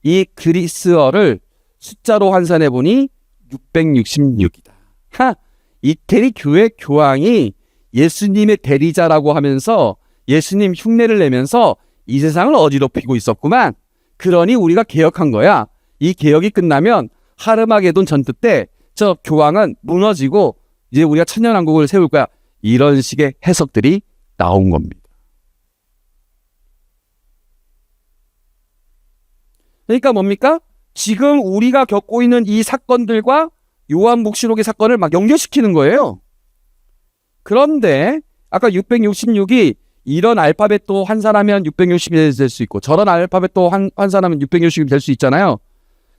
이 그리스어를 숫자로 환산해 보니 666이다. 이태리 교회 교황이 예수님의 대리자라고 하면서 예수님 흉내를 내면서 이 세상을 어지럽히고 있었구만. 그러니 우리가 개혁한 거야. 이 개혁이 끝나면 하르마게돈 전투 때 저 교황은 무너지고 이제 우리가 천년왕국을 세울 거야. 이런 식의 해석들이 나온 겁니다. 그러니까 뭡니까? 지금 우리가 겪고 있는 이 사건들과 요한묵시록의 사건을 막 연결시키는 거예요. 그런데 아까 666이 이런 알파벳도 환산하면 660이 될 수 있고 저런 알파벳도 환산하면 660이 될 수 있잖아요.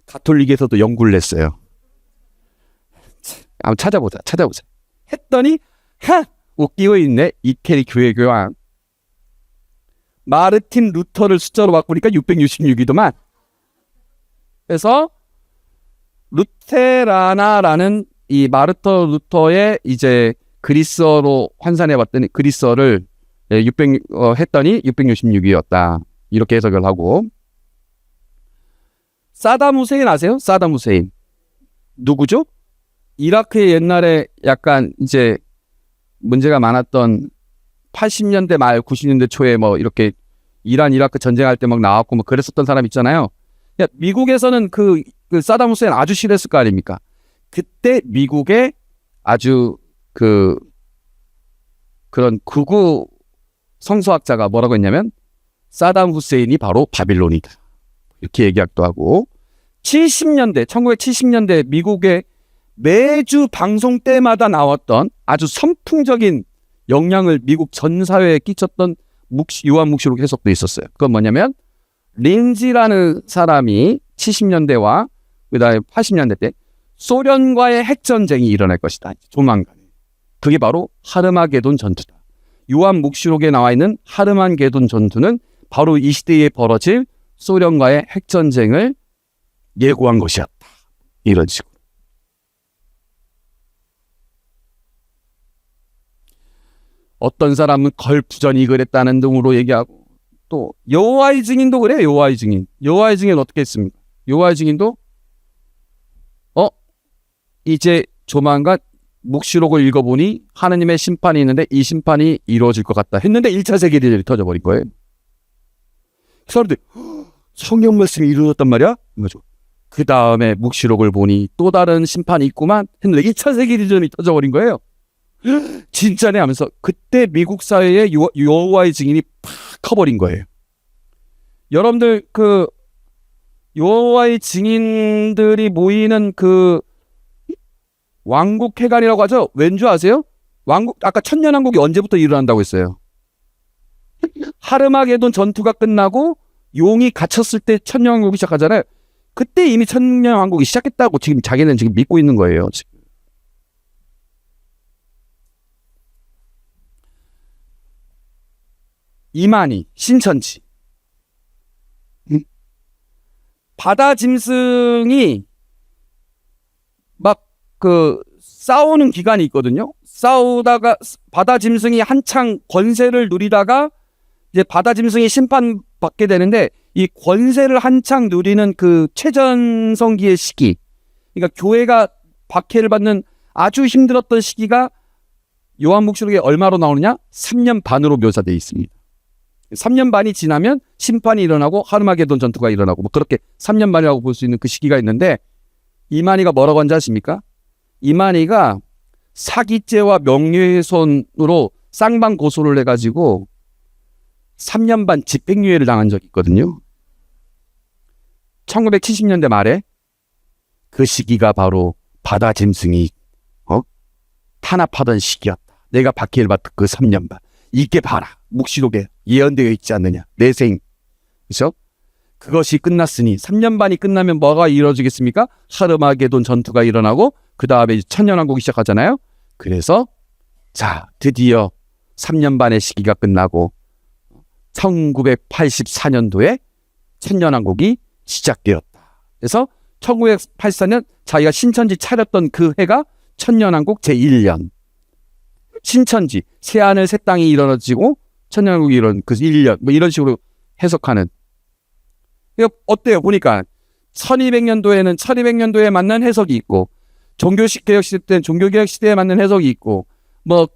가톨릭에서도 연구를 했어요. 한번 찾아보자. 했더니 웃기고 있네. 이태리 교회 교황 마르틴 루터를 숫자로 바꾸니까 666이더만. 그래서 루테라나라는 이 마르터 루터의 이제 그리스어로 환산해 봤더니 그리스어를 600 했더니 666이었다. 이렇게 해석을 하고. 사담 후세인 아세요? 사담 후세인. 누구죠? 이라크에 옛날에 약간 이제 문제가 많았던 80년대 말 90년대 초에 뭐 이렇게 이란 이라크 전쟁할 때 막 나왔고 뭐 그랬었던 사람 있잖아요. 미국에서는 그 사담 후세인 아주 싫었을 거 아닙니까? 그때 미국의 아주 그런 극우 성서학자가 뭐라고 했냐면 사담 후세인이 바로 바빌론이다. 이렇게 얘기하기도 하고 1970년대 미국의 매주 방송 때마다 나왔던 아주 선풍적인 영향을 미국 전 사회에 끼쳤던 요한묵시록 해석도 있었어요. 그건 뭐냐면 린지라는 사람이 70년대와 그다음에 80년대 때 소련과의 핵전쟁이 일어날 것이다. 조만간. 그게 바로 하르마게돈 전투다. 요한묵시록에 나와 있는 하르마게돈 전투는 바로 이 시대에 벌어질 소련과의 핵전쟁을 예고한 것이었다. 이런 식으로. 어떤 사람은 걸프전이 그랬다는 등으로 얘기하고 또 여호와의 증인도 그래요. 여호와의 증인 어떻게 했습니까? 여호와의 증인도 이제 조만간 묵시록을 읽어보니 하느님의 심판이 있는데 이 심판이 이루어질 것 같다 했는데 1차 세계대전이 터져버린 거예요. 그 사람들이 성경 말씀이 이루어졌단 말이야? 그 다음에 묵시록을 보니 또 다른 심판이 있구만 했는데 2차 세계대전이 터져버린 거예요. 진짜네 하면서 그때 미국 사회에 여호와의 증인이 팍 커버린 거예요. 여러분들 여호와의 증인들이 모이는 왕국회관이라고 하죠. 왠 줄 아세요? 아까 천년왕국이 언제부터 일어난다고 했어요? 하르마게돈 전투가 끝나고 용이 갇혔을 때 천년왕국이 시작하잖아요. 그때 이미 천년왕국이 시작했다고 지금 자기는 지금 믿고 있는 거예요. 지금. 이만희, 신천지. 바다 짐승이 막 싸우는 기간이 있거든요. 싸우다가 바다 짐승이 한창 권세를 누리다가 이제 바다 짐승이 심판받게 되는데 이 권세를 한창 누리는 그 최전성기의 시기, 그러니까 교회가 박해를 받는 아주 힘들었던 시기가 요한묵시록에 얼마로 나오느냐? 3년 반으로 묘사되어 있습니다. 3년 반이 지나면 심판이 일어나고 하르마게돈 전투가 일어나고 뭐 그렇게 3년 반이라고 볼 수 있는 그 시기가 있는데 이만희가 뭐라고 한지 아십니까? 이만희가 사기죄와 명예훼손으로 쌍방 고소를 해가지고 3년 반 집행유예를 당한 적이 있거든요. 1970년대 말에 그 시기가 바로 바다 짐승이 탄압하던 시기였다. 내가 박해를 받던 그 3년 반. 이게 봐라. 묵시록에 예언되어 있지 않느냐. 내 생. 그렇죠? 그것이 끝났으니 3년 반이 끝나면 뭐가 이루어지겠습니까? 하르마게돈 전투가 일어나고 그 다음에 천년왕국이 시작하잖아요. 그래서 자 드디어 3년 반의 시기가 끝나고 1984년도에 천년왕국이 시작되었다. 그래서 1984년 자기가 신천지 차렸던 그 해가 천년왕국 제1년. 신천지, 새하늘 새 땅이 일어나지고 천년왕국이 이런 그 1년 뭐 이런 식으로 해석하는. 어때요? 보니까 1200년도에는 1200년도에 맞는 해석이 있고 종교식 개혁 시대 때는 종교개혁 시대에 맞는 해석이 있고 뭐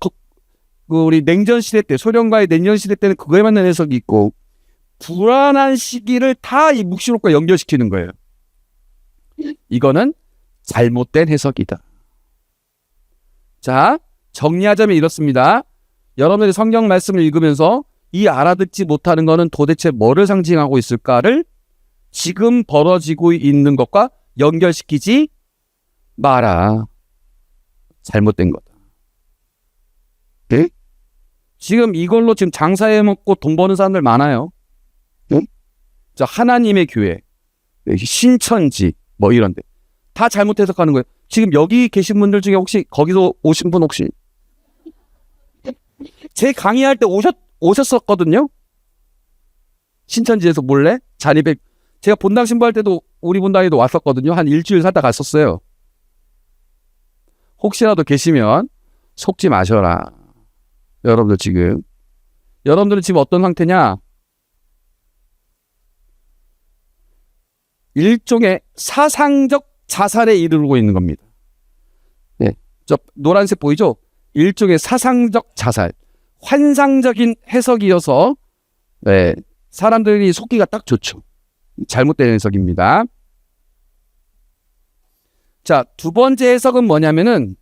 우리 냉전 시대 때 소련과의 냉전 시대 때는 그거에 맞는 해석이 있고 불안한 시기를 다 이 묵시록과 연결시키는 거예요. 이거는 잘못된 해석이다. 자, 정리하자면 이렇습니다. 여러분들이 성경 말씀을 읽으면서 이 알아듣지 못하는 거는 도대체 뭐를 상징하고 있을까를 지금 벌어지고 있는 것과 연결시키지 마라. 잘못된 거다. 네? 지금 이걸로 지금 장사해 먹고 돈 버는 사람들 많아요. 네? 자, 하나님의 교회, 신천지 뭐 이런데 다 잘못 해석하는 거예요. 지금 여기 계신 분들 중에 혹시 거기서 오신 분 혹시 제 강의할 때 오셨었거든요. 신천지에서 몰래 자립에 제가 본당 신부할 때도 우리 본당에도 왔었거든요. 한 일주일 살다 갔었어요. 혹시라도 계시면 속지 마셔라. 여러분들은 지금 어떤 상태냐? 일종의 사상적 자살에 이르고 있는 겁니다. 네, 저 노란색 보이죠? 일종의 사상적 자살, 환상적인 해석이어서 네, 사람들이 속기가 딱 좋죠. 잘못된 해석입니다. 자, 두 번째 해석은 뭐냐면은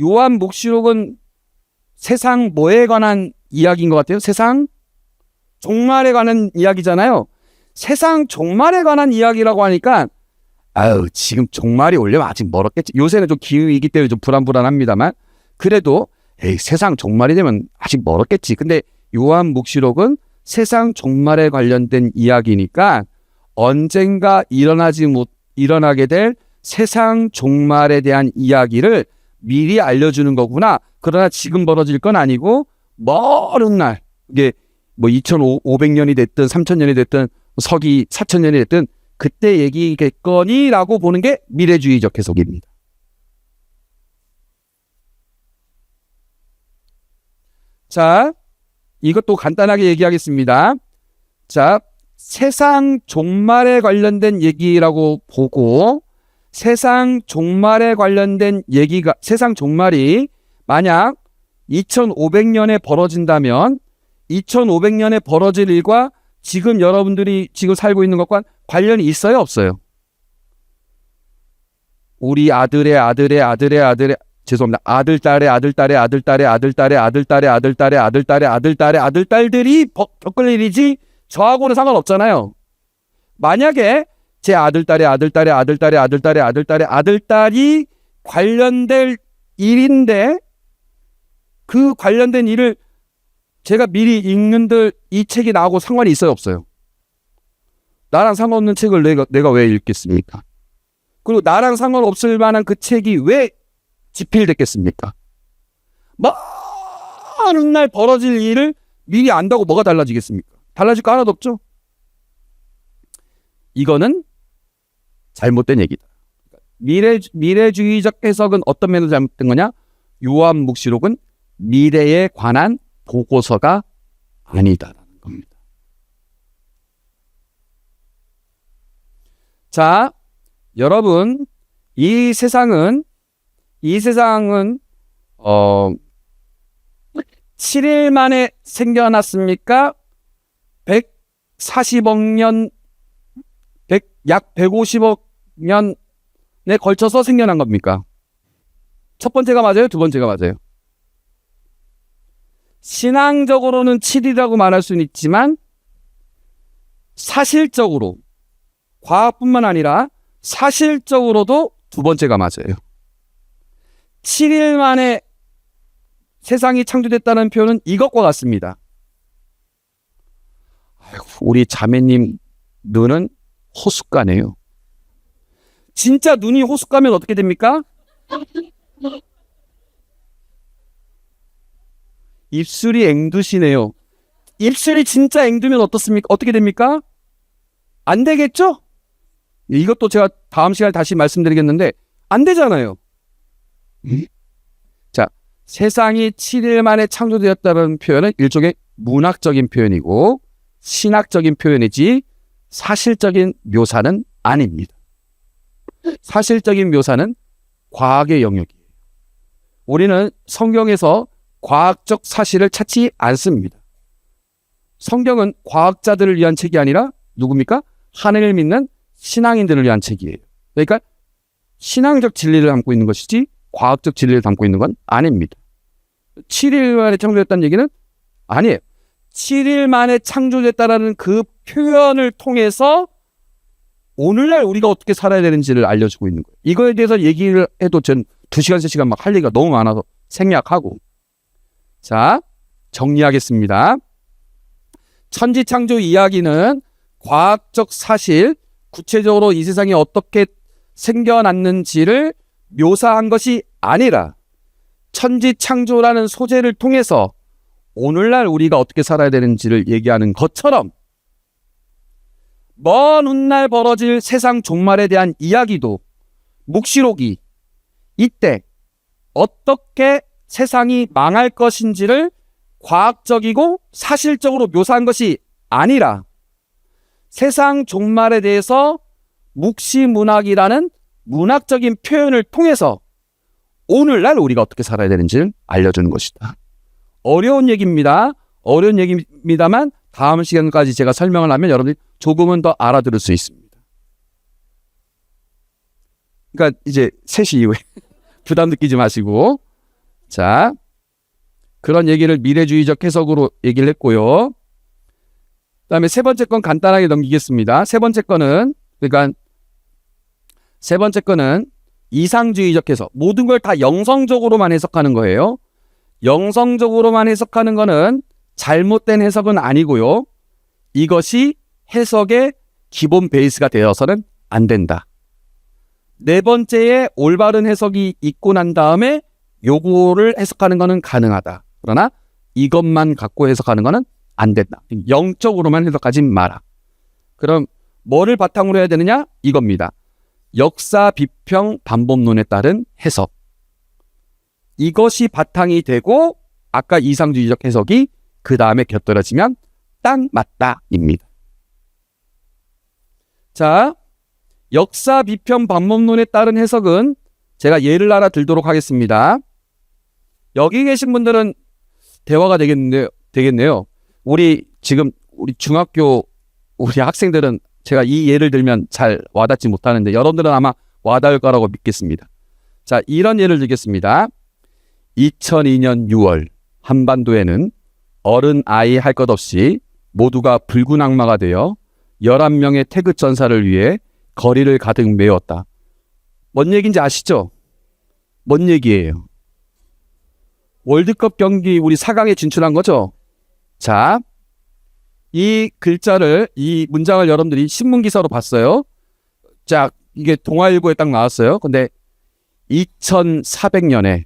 요한 묵시록은 세상 뭐에 관한 이야기인 것 같아요? 세상 종말에 관한 이야기잖아요. 세상 종말에 관한 이야기라고 하니까 아유 지금 종말이 오려면 아직 멀었겠지. 요새는 좀 기후이기 때문에 좀 불안합니다만 그래도 에이 세상 종말이 되면 아직 멀었겠지. 근데 요한 묵시록은 세상 종말에 관련된 이야기니까 언젠가 일어나게 될 세상 종말에 대한 이야기를 미리 알려주는 거구나. 그러나 지금 벌어질 건 아니고 먼 날 이게 뭐 2500년이 됐든 3000년이 됐든 서기 4000년이 됐든 그때 얘기겠거니라고 보는 게 미래주의적 해석입니다. 자, 이것도 간단하게 얘기하겠습니다. 자, 세상 종말에 관련된 얘기라고 보고 세상 종말에 관련된 얘기가 세상 종말이 만약 2500년에 벌어진다면 2500년에 벌어질 일과 지금 여러분들이 지금 살고 있는 것과 관련이 있어요? 없어요? 우리 아들의 죄송합니다. 아들딸들이 겪을 일이지 저하고는 상관없잖아요. 만약에 제 아들딸이 관련될 일인데 그 관련된 일을 제가 미리 읽는들 이 책이 나하고 상관이 있어요? 없어요? 나랑 상관없는 책을 내가 왜 읽겠습니까? 그리고 나랑 상관없을 만한 그 책이 왜 집필됐겠습니까? 많은 날 벌어질 일을 미리 안다고 뭐가 달라지겠습니까? 달라질 거 하나도 없죠? 이거는 잘못된 얘기다. 미래주의적 해석은 어떤 면에서 잘못된 거냐? 요한 묵시록은 미래에 관한 보고서가 아니다라는 겁니다. 자, 여러분, 이 세상은 7일 만에 생겨났습니까? 140억 년, 약 150억 년에 걸쳐서 생겨난 겁니까? 첫 번째가 맞아요? 두 번째가 맞아요? 신앙적으로는 7이라고 말할 수는 있지만 사실적으로 과학뿐만 아니라 사실적으로도 두 번째가 맞아요. 7일 만에 세상이 창조됐다는 표현은 이것과 같습니다. 아이고, 우리 자매님 눈은 호숫가네요. 진짜 눈이 호숫가면 어떻게 됩니까? 입술이 앵두시네요. 입술이 진짜 앵두면 어떻습니까? 어떻게 됩니까? 안 되겠죠? 이것도 제가 다음 시간에 다시 말씀드리겠는데 안 되잖아요. 자, 세상이 7일 만에 창조되었다는 표현은 일종의 문학적인 표현이고 신학적인 표현이지 사실적인 묘사는 아닙니다. 사실적인 묘사는 과학의 영역이에요. 우리는 성경에서 과학적 사실을 찾지 않습니다. 성경은 과학자들을 위한 책이 아니라 누굽니까? 하늘을 믿는 신앙인들을 위한 책이에요. 그러니까 신앙적 진리를 담고 있는 것이지 과학적 진리를 담고 있는 건 아닙니다. 7일 만에 창조됐다는 얘기는 아니에요. 7일 만에 창조됐다라는 그 표현을 통해서 오늘날 우리가 어떻게 살아야 되는지를 알려주고 있는 거예요. 이거에 대해서 얘기를 해도 전 2시간, 3시간 막 할 얘기가 너무 많아서 생략하고. 자, 정리하겠습니다. 천지창조 이야기는 과학적 사실, 구체적으로 이 세상이 어떻게 생겨났는지를 묘사한 것이 아니라 천지창조라는 소재를 통해서 오늘날 우리가 어떻게 살아야 되는지를 얘기하는 것처럼 먼 훗날 벌어질 세상 종말에 대한 이야기도 묵시록이 이때 어떻게 세상이 망할 것인지를 과학적이고 사실적으로 묘사한 것이 아니라 세상 종말에 대해서 묵시문학이라는 문학적인 표현을 통해서 오늘날 우리가 어떻게 살아야 되는지를 알려주는 것이다. 어려운 얘기입니다. 어려운 얘기입니다만 다음 시간까지 제가 설명을 하면 여러분들이 조금은 더 알아들을 수 있습니다. 그러니까 이제 3시 이후에 부담 느끼지 마시고, 자, 그런 얘기를 미래주의적 해석으로 얘기를 했고요. 그다음에 세 번째 건 간단하게 넘기겠습니다. 세 번째 거는 이상주의적 해석. 모든 걸 다 영성적으로만 해석하는 거예요. 영성적으로만 해석하는 거는 잘못된 해석은 아니고요. 이것이 해석의 기본 베이스가 되어서는 안 된다. 네 번째에 올바른 해석이 있고 난 다음에 요거를 해석하는 거는 가능하다. 그러나 이것만 갖고 해석하는 거는 안 된다. 영적으로만 해석하지 마라. 그럼 뭐를 바탕으로 해야 되느냐? 이겁니다. 역사 비평 반복론에 따른 해석. 이것이 바탕이 되고 아까 이상주의적 해석이 그 다음에 곁들여지면 딱 맞다입니다. 자, 역사 비평 반복론에 따른 해석은 제가 예를 하나 들도록 하겠습니다. 여기 계신 분들은 대화가 되겠네요. 우리 중학교 우리 학생들은 제가 이 예를 들면 잘 와닿지 못하는데 여러분들은 아마 와닿을 거라고 믿겠습니다. 자, 이런 예를 들겠습니다. 2002년 6월 한반도에는 어른 아이 할 것 없이 모두가 붉은 악마가 되어 11명의 태극 전사를 위해 거리를 가득 메웠다. 뭔 얘기인지 아시죠? 뭔 얘기예요? 월드컵 경기 우리 4강에 진출한 거죠? 자, 이 문장을 여러분들이 신문기사로 봤어요. 자, 이게 동아일보에 딱 나왔어요. 근데 2400년에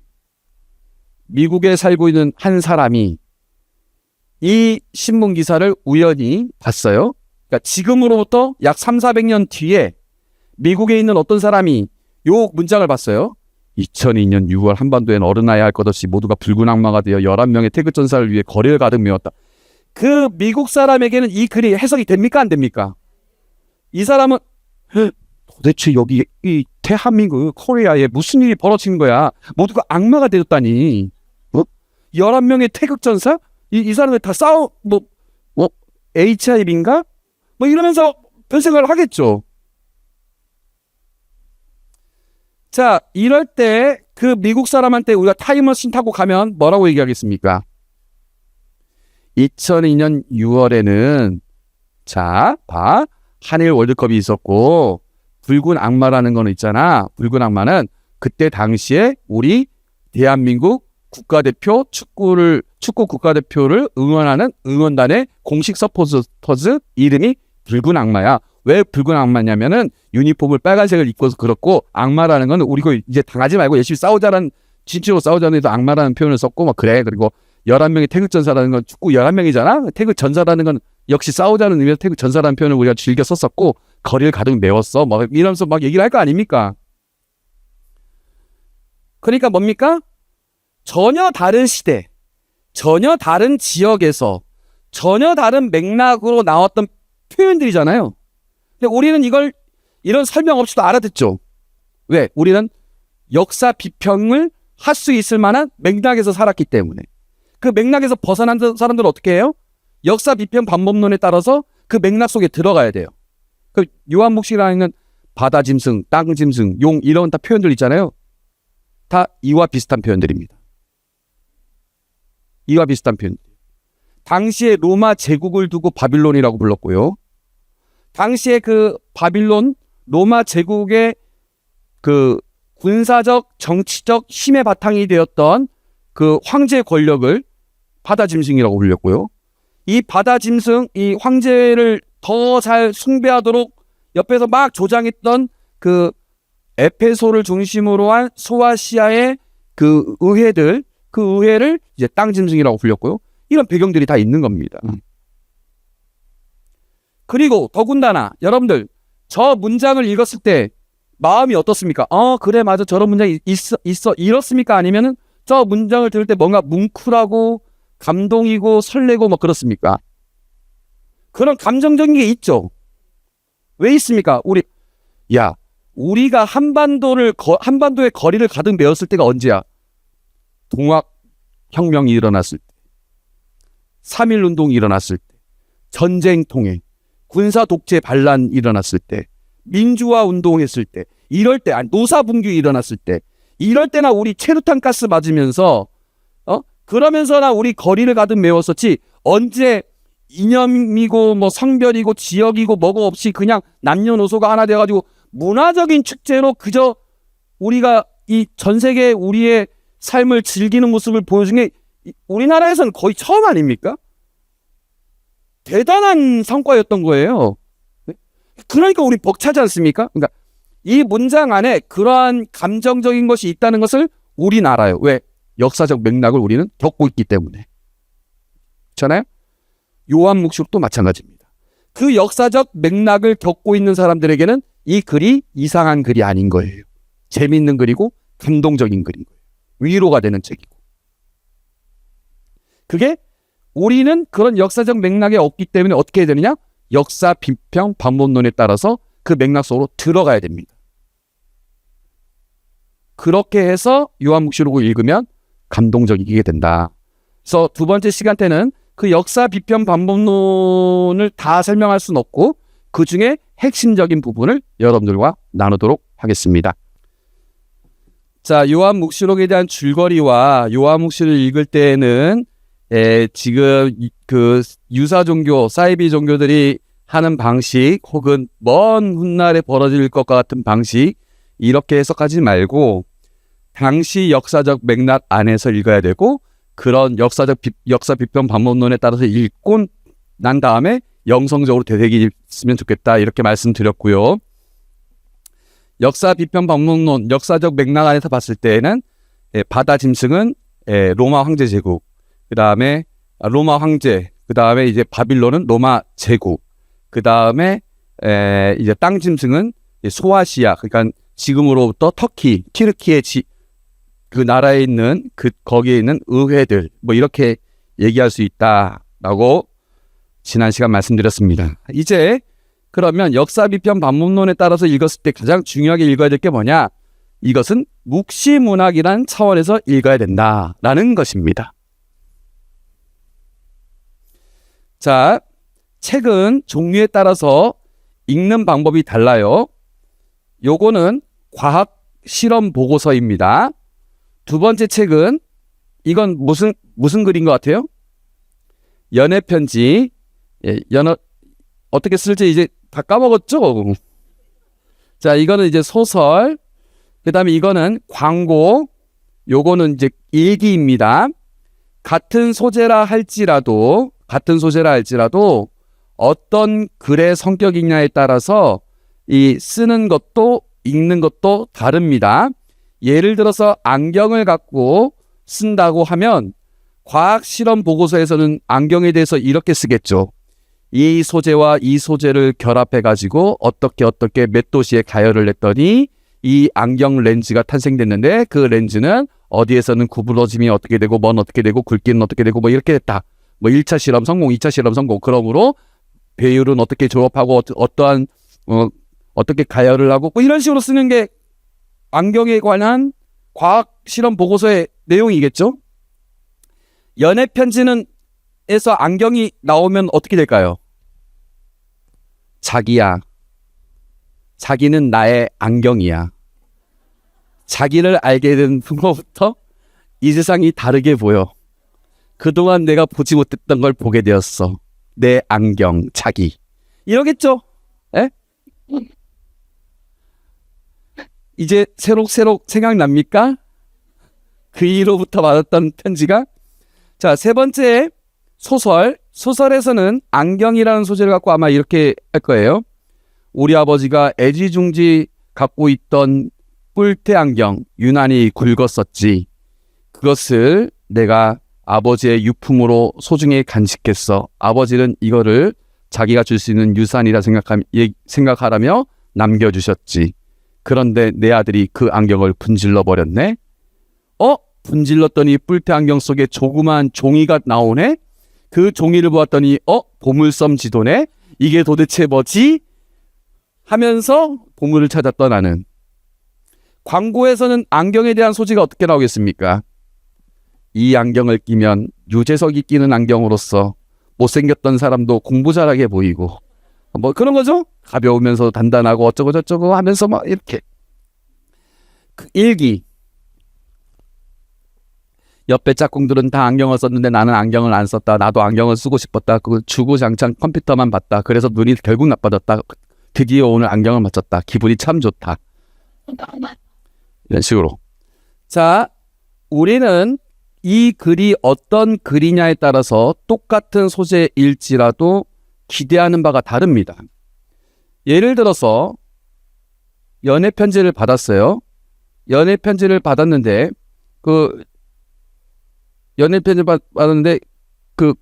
미국에 살고 있는 한 사람이 이 신문기사를 우연히 봤어요. 그러니까 지금으로부터 약 300~400년 뒤에 미국에 있는 어떤 사람이 요 문장을 봤어요. 2002년 6월 한반도엔 어른아이 할 것 없이 모두가 붉은 악마가 되어 11명의 태극 전사를 위해 거리를 가득 메웠다. 그 미국 사람에게는 이 글이 해석이 됩니까? 안 됩니까? 이 사람은 도대체 여기 이 대한민국 코리아에 무슨 일이 벌어진 거야? 모두가 악마가 되었다니. 11명의 태극 전사? 이 사람들 다 HIV인가? 이러면서 별 생각을 하겠죠. 자, 이럴 때 그 미국 사람한테 우리가 타임머신 타고 가면 뭐라고 얘기하겠습니까? 2002년 6월에는 자, 봐. 한일 월드컵이 있었고 붉은 악마라는 거는 있잖아. 붉은 악마는 그때 당시에 우리 대한민국 국가대표 축구 국가대표를 응원하는 응원단의 공식 서포터즈 이름이 붉은 악마야. 왜 붉은 악마냐면은 유니폼을 빨간색을 입고서 그렇고, 악마라는 건 우리가 이제 당하지 말고 열심히 싸우자라는, 진짜로 싸우자는 데도 악마라는 표현을 썼고 막 그래. 그리고 11명의 태극전사라는 건 축구 11명이잖아. 태극전사라는 건 역시 싸우자는 의미에서 태극전사라는 표현을 우리가 즐겨 썼었고, 거리를 가득 메웠어. 막 이러면서 막 얘기를 할 거 아닙니까? 그러니까 뭡니까? 전혀 다른 시대, 전혀 다른 지역에서 전혀 다른 맥락으로 나왔던 표현들이잖아요. 근데 우리는 이런 설명 없이도 알아듣죠. 왜? 우리는 역사 비평을 할 수 있을 만한 맥락에서 살았기 때문에. 그 맥락에서 벗어난 사람들은 어떻게 해요? 역사 비평 방법론에 따라서 그 맥락 속에 들어가야 돼요. 그 요한묵시라는 바다 짐승, 땅 짐승, 용 이런 다 표현들 있잖아요. 다 이와 비슷한 표현들입니다. 이와 비슷한 표현. 당시에 로마 제국을 두고 바빌론이라고 불렀고요. 당시에 그 바빌론, 로마 제국의 그 군사적, 정치적 힘의 바탕이 되었던 그 황제 권력을 바다 짐승이라고 불렸고요. 이 바다 짐승, 이 황제를 더 잘 숭배하도록 옆에서 막 조장했던 그 에페소를 중심으로 한 소아시아의 그 의회들, 그 의회를 이제 땅 짐승이라고 불렸고요. 이런 배경들이 다 있는 겁니다. 그리고 더군다나 여러분들 저 문장을 읽었을 때 마음이 어떻습니까? 그래 맞아 저런 문장이 있어 이렇습니까? 아니면은 저 문장을 들을 때 뭔가 뭉클하고 감동이고 설레고 뭐 그렇습니까? 그런 감정적인 게 있죠. 왜 있습니까? 우리가 한반도의 거리를 가득 메웠을 때가 언제야? 동학혁명이 일어났을 때, 3.1운동이 일어났을 때, 전쟁 통해, 군사 독재 반란 일어났을 때, 민주화 운동했을 때, 이럴 때, 노사분규 일어났을 때, 이럴 때나 우리 최루탄 가스 맞으면서 그러면서나 우리 거리를 가득 메웠었지, 언제 이념이고 뭐 성별이고 지역이고 뭐가 없이 그냥 남녀노소가 하나 돼가지고 문화적인 축제로 그저 우리가 이 전 세계에 우리의 삶을 즐기는 모습을 보여준 게 우리나라에서는 거의 처음 아닙니까? 대단한 성과였던 거예요. 그러니까 우리 벅차지 않습니까? 그러니까 이 문장 안에 그러한 감정적인 것이 있다는 것을 우리는 알아요. 왜? 역사적 맥락을 우리는 겪고 있기 때문에. 그렇잖아요? 요한묵시록도 마찬가지입니다. 그 역사적 맥락을 겪고 있는 사람들에게는 이 글이 이상한 글이 아닌 거예요. 재미있는 글이고 감동적인 글인 거예요. 위로가 되는 책이고. 그게 우리는 그런 역사적 맥락에 없기 때문에 어떻게 해야 되느냐? 역사 비평 방법론에 따라서 그 맥락 속으로 들어가야 됩니다. 그렇게 해서 요한묵시록을 읽으면 감동적이게 된다. 그래서 두 번째 시간 때는 그 역사 비평 방법론을 다 설명할 수는 없고 그 중에 핵심적인 부분을 여러분들과 나누도록 하겠습니다. 자, 요한묵시록에 대한 줄거리와 요한묵시를 읽을 때에는 지금 그 유사 종교, 사이비 종교들이 하는 방식 혹은 먼 훗날에 벌어질 것 같은 방식 이렇게 해석하지 말고 당시 역사적 맥락 안에서 읽어야 되고 그런 역사 비평 방법론에 따라서 읽고 난 다음에 영성적으로 되새기면 좋겠다 이렇게 말씀드렸고요. 역사 비평 방법론, 역사적 맥락 안에서 봤을 때에는 바다 짐승은 로마 황제 제국, 그 다음에 로마 황제, 그 다음에 이제 바빌론은 로마 제국, 그 다음에 이제 땅 짐승은 소아시아, 그러니까 지금으로부터 터키, 튀르키예 그 나라에 있는 거기에 있는 의회들 뭐 이렇게 얘기할 수 있다라고 지난 시간 말씀드렸습니다. 이제 그러면 역사 비평 방법론에 따라서 읽었을 때 가장 중요하게 읽어야 될 게 뭐냐? 이것은 묵시문학이라는 차원에서 읽어야 된다라는 것입니다. 자, 책은 종류에 따라서 읽는 방법이 달라요. 요거는 과학 실험 보고서입니다. 두 번째 책은 이건 무슨 글인 것 같아요? 연애 편지. 어떻게 쓸지 이제 다 까먹었죠? 자, 이거는 이제 소설. 그 다음에 이거는 광고. 요거는 이제 일기입니다. 같은 소재라 할지라도 어떤 글의 성격이냐에 따라서 이 쓰는 것도 읽는 것도 다릅니다. 예를 들어서 안경을 갖고 쓴다고 하면 과학 실험 보고서에서는 안경에 대해서 이렇게 쓰겠죠. 이 소재와 이 소재를 결합해 가지고 어떻게 몇 도시에 가열을 했더니 이 안경 렌즈가 탄생됐는데 그 렌즈는 어디에서는 구부러짐이 어떻게 되고 먼 어떻게 되고 굵기는 어떻게 되고 뭐 이렇게 됐다. 뭐 1차 실험 성공, 2차 실험 성공. 그러므로 배율은 어떻게 조합하고 어떠한 어떻게 가열을 하고 뭐 이런 식으로 쓰는 게 안경에 관한 과학 실험 보고서의 내용이겠죠. 연애 편지는 에서 안경이 나오면 어떻게 될까요? 자기야, 자기는 나의 안경이야. 자기를 알게 된 순간부터 이 세상이 다르게 보여. 그동안 내가 보지 못했던 걸 보게 되었어. 내 안경, 자기. 이러겠죠? 에? 이제 새록새록 생각납니까? 그 이로부터 받았던 편지가? 자, 세 번째 소설. 소설에서는 안경이라는 소재를 갖고 아마 이렇게 할 거예요. 우리 아버지가 애지중지 갖고 있던 뿔테 안경 유난히 굵었었지. 그것을 내가 아버지의 유품으로 소중히 간직했어. 아버지는 이거를 자기가 줄 수 있는 유산이라 생각하라며 남겨주셨지. 그런데 내 아들이 그 안경을 분질러 버렸네. 분질렀더니 뿔테 안경 속에 조그만 종이가 나오네. 그 종이를 보았더니 보물섬 지도네. 이게 도대체 뭐지? 하면서 보물을 찾았던 나는. 광고에서는 안경에 대한 소지가 어떻게 나오겠습니까? 이 안경을 끼면 유재석이 끼는 안경으로서 못생겼던 사람도 공부 잘하게 보이고 뭐 그런 거죠. 가벼우면서 단단하고 어쩌고 저쩌고 하면서 막 이렇게. 그 일기. 옆에 짝꿍들은 다 안경을 썼는데 나는 안경을 안 썼다. 나도 안경을 쓰고 싶었다. 그걸 주구장창 컴퓨터만 봤다. 그래서 눈이 결국 나빠졌다. 드디어 오늘 안경을 맞췄다. 기분이 참 좋다. 이런 식으로. 자, 우리는 이 글이 어떤 글이냐에 따라서 똑같은 소재일지라도 기대하는 바가 다릅니다. 예를 들어서 연애 편지를 받았어요. 연애 편지를 받았는데 그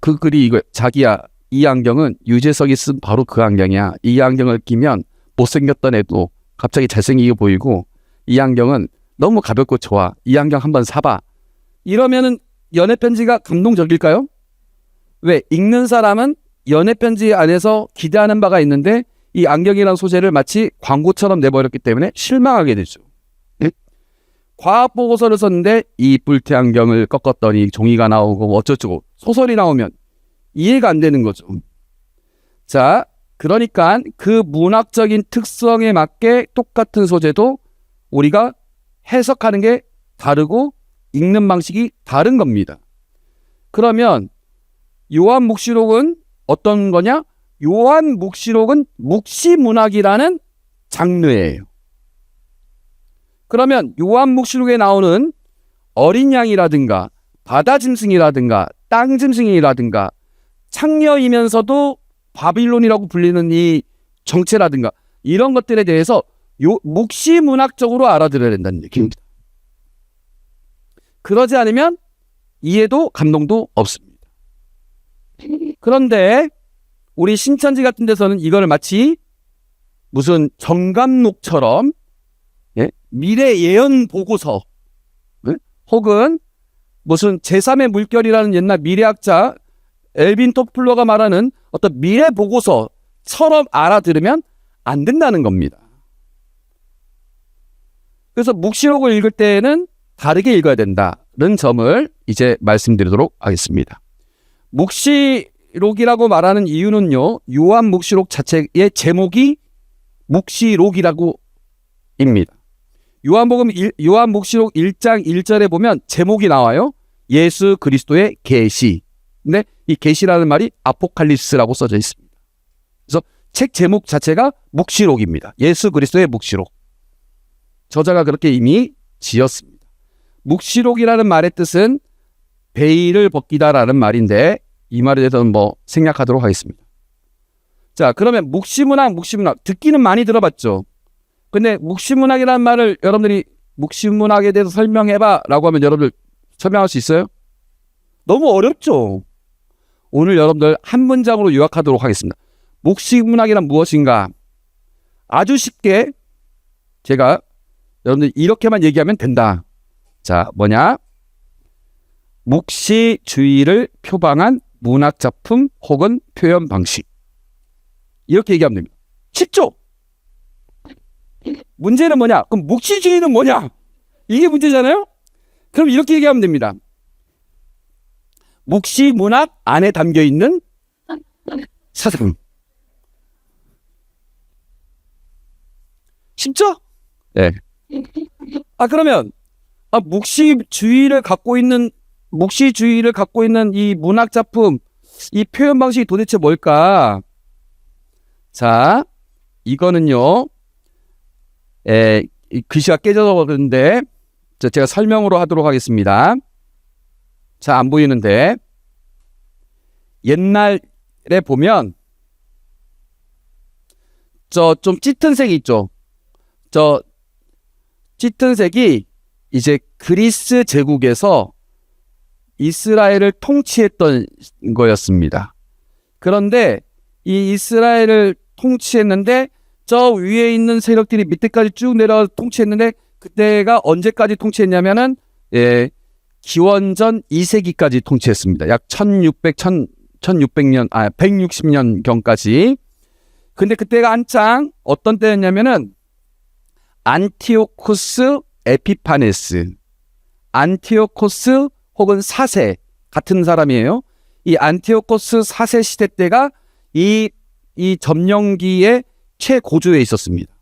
글이 이거예요. 자기야, 이 안경은 유재석이 쓴 바로 그 안경이야. 이 안경을 끼면 못생겼던 애도 갑자기 잘생기게 보이고 이 안경은 너무 가볍고 좋아. 이 안경 한번 사봐. 이러면은 연애 편지가 감동적일까요? 왜? 읽는 사람은 연애 편지 안에서 기대하는 바가 있는데 이 안경이라는 소재를 마치 광고처럼 내버렸기 때문에 실망하게 되죠. 과학 보고서를 썼는데 이 뿔테 안경을 꺾었더니 종이가 나오고 어쩌고 소설이 나오면 이해가 안 되는 거죠. 자, 그러니까 그 문학적인 특성에 맞게 똑같은 소재도 우리가 해석하는 게 다르고 읽는 방식이 다른 겁니다. 그러면 요한묵시록은 어떤 거냐? 요한묵시록은 묵시문학이라는 장르예요. 그러면 요한묵시록에 나오는 어린 양이라든가 바다짐승이라든가 땅짐승이라든가 창녀이면서도 바빌론이라고 불리는 이 정체라든가 이런 것들에 대해서 묵시문학적으로 알아들어야 된다는 얘기입니다. 그러지 않으면 이해도 감동도 없습니다. 그런데 우리 신천지 같은 데서는 이걸 마치 무슨 정감록처럼 미래 예언 보고서 혹은 무슨 제3의 물결이라는 옛날 미래학자 엘빈 토플러가 말하는 어떤 미래 보고서처럼 알아들으면 안 된다는 겁니다. 그래서 묵시록을 읽을 때에는 다르게 읽어야 된다는 점을 이제 말씀드리도록 하겠습니다. 묵시록이라고 말하는 이유는요, 요한묵시록 자체의 제목이 묵시록이라고 입니다. 요한묵시록 1장 1절에 보면 제목이 나와요. 예수 그리스도의 계시. 근데 이 계시라는 말이 아포칼립스라고 써져 있습니다. 그래서 책 제목 자체가 묵시록입니다. 예수 그리스도의 묵시록. 저자가 그렇게 이미 지었습니다. 묵시록이라는 말의 뜻은 베일을 벗기다라는 말인데 이 말에 대해서는 뭐 생략하도록 하겠습니다. 자, 그러면 묵시문학 듣기는 많이 들어봤죠. 근데 묵시문학이라는 말을 여러분들이 묵시문학에 대해서 설명해봐 라고 하면 여러분들 설명할 수 있어요? 너무 어렵죠. 오늘 여러분들 한 문장으로 요약하도록 하겠습니다. 묵시문학이란 무엇인가? 아주 쉽게 제가 여러분들 이렇게만 얘기하면 된다. 자, 뭐냐? 묵시주의를 표방한 문학작품 혹은 표현 방식. 이렇게 얘기하면 됩니다. 쉽죠? 문제는 뭐냐? 그럼 묵시주의는 뭐냐? 이게 문제잖아요? 그럼 이렇게 얘기하면 됩니다. 묵시문학 안에 담겨있는 사상. 쉽죠? 네. 그러면 묵시주의를 갖고 있는 이 문학작품, 이 표현 방식이 도대체 뭘까? 자, 이거는요, 글씨가 깨져서 그러는데, 제가 설명으로 하도록 하겠습니다. 자, 안 보이는데, 옛날에 보면, 좀 짙은 색이 있죠? 짙은 색이 이제 그리스 제국에서 이스라엘을 통치했던 거였습니다. 그런데 이 이스라엘을 통치했는데 저 위에 있는 세력들이 밑에까지 쭉 내려와 통치했는데 그때가 언제까지 통치했냐면은 기원전 2세기까지 통치했습니다. 약 1600년, 160년 경까지. 근데 그때가 한창 어떤 때였냐면은 안티오코스 에피파네스, 안티오코스 혹은 4세 같은 사람이에요. 이 안티오코스 4세 시대 때가 이 점령기의 최고조에 있었습니다.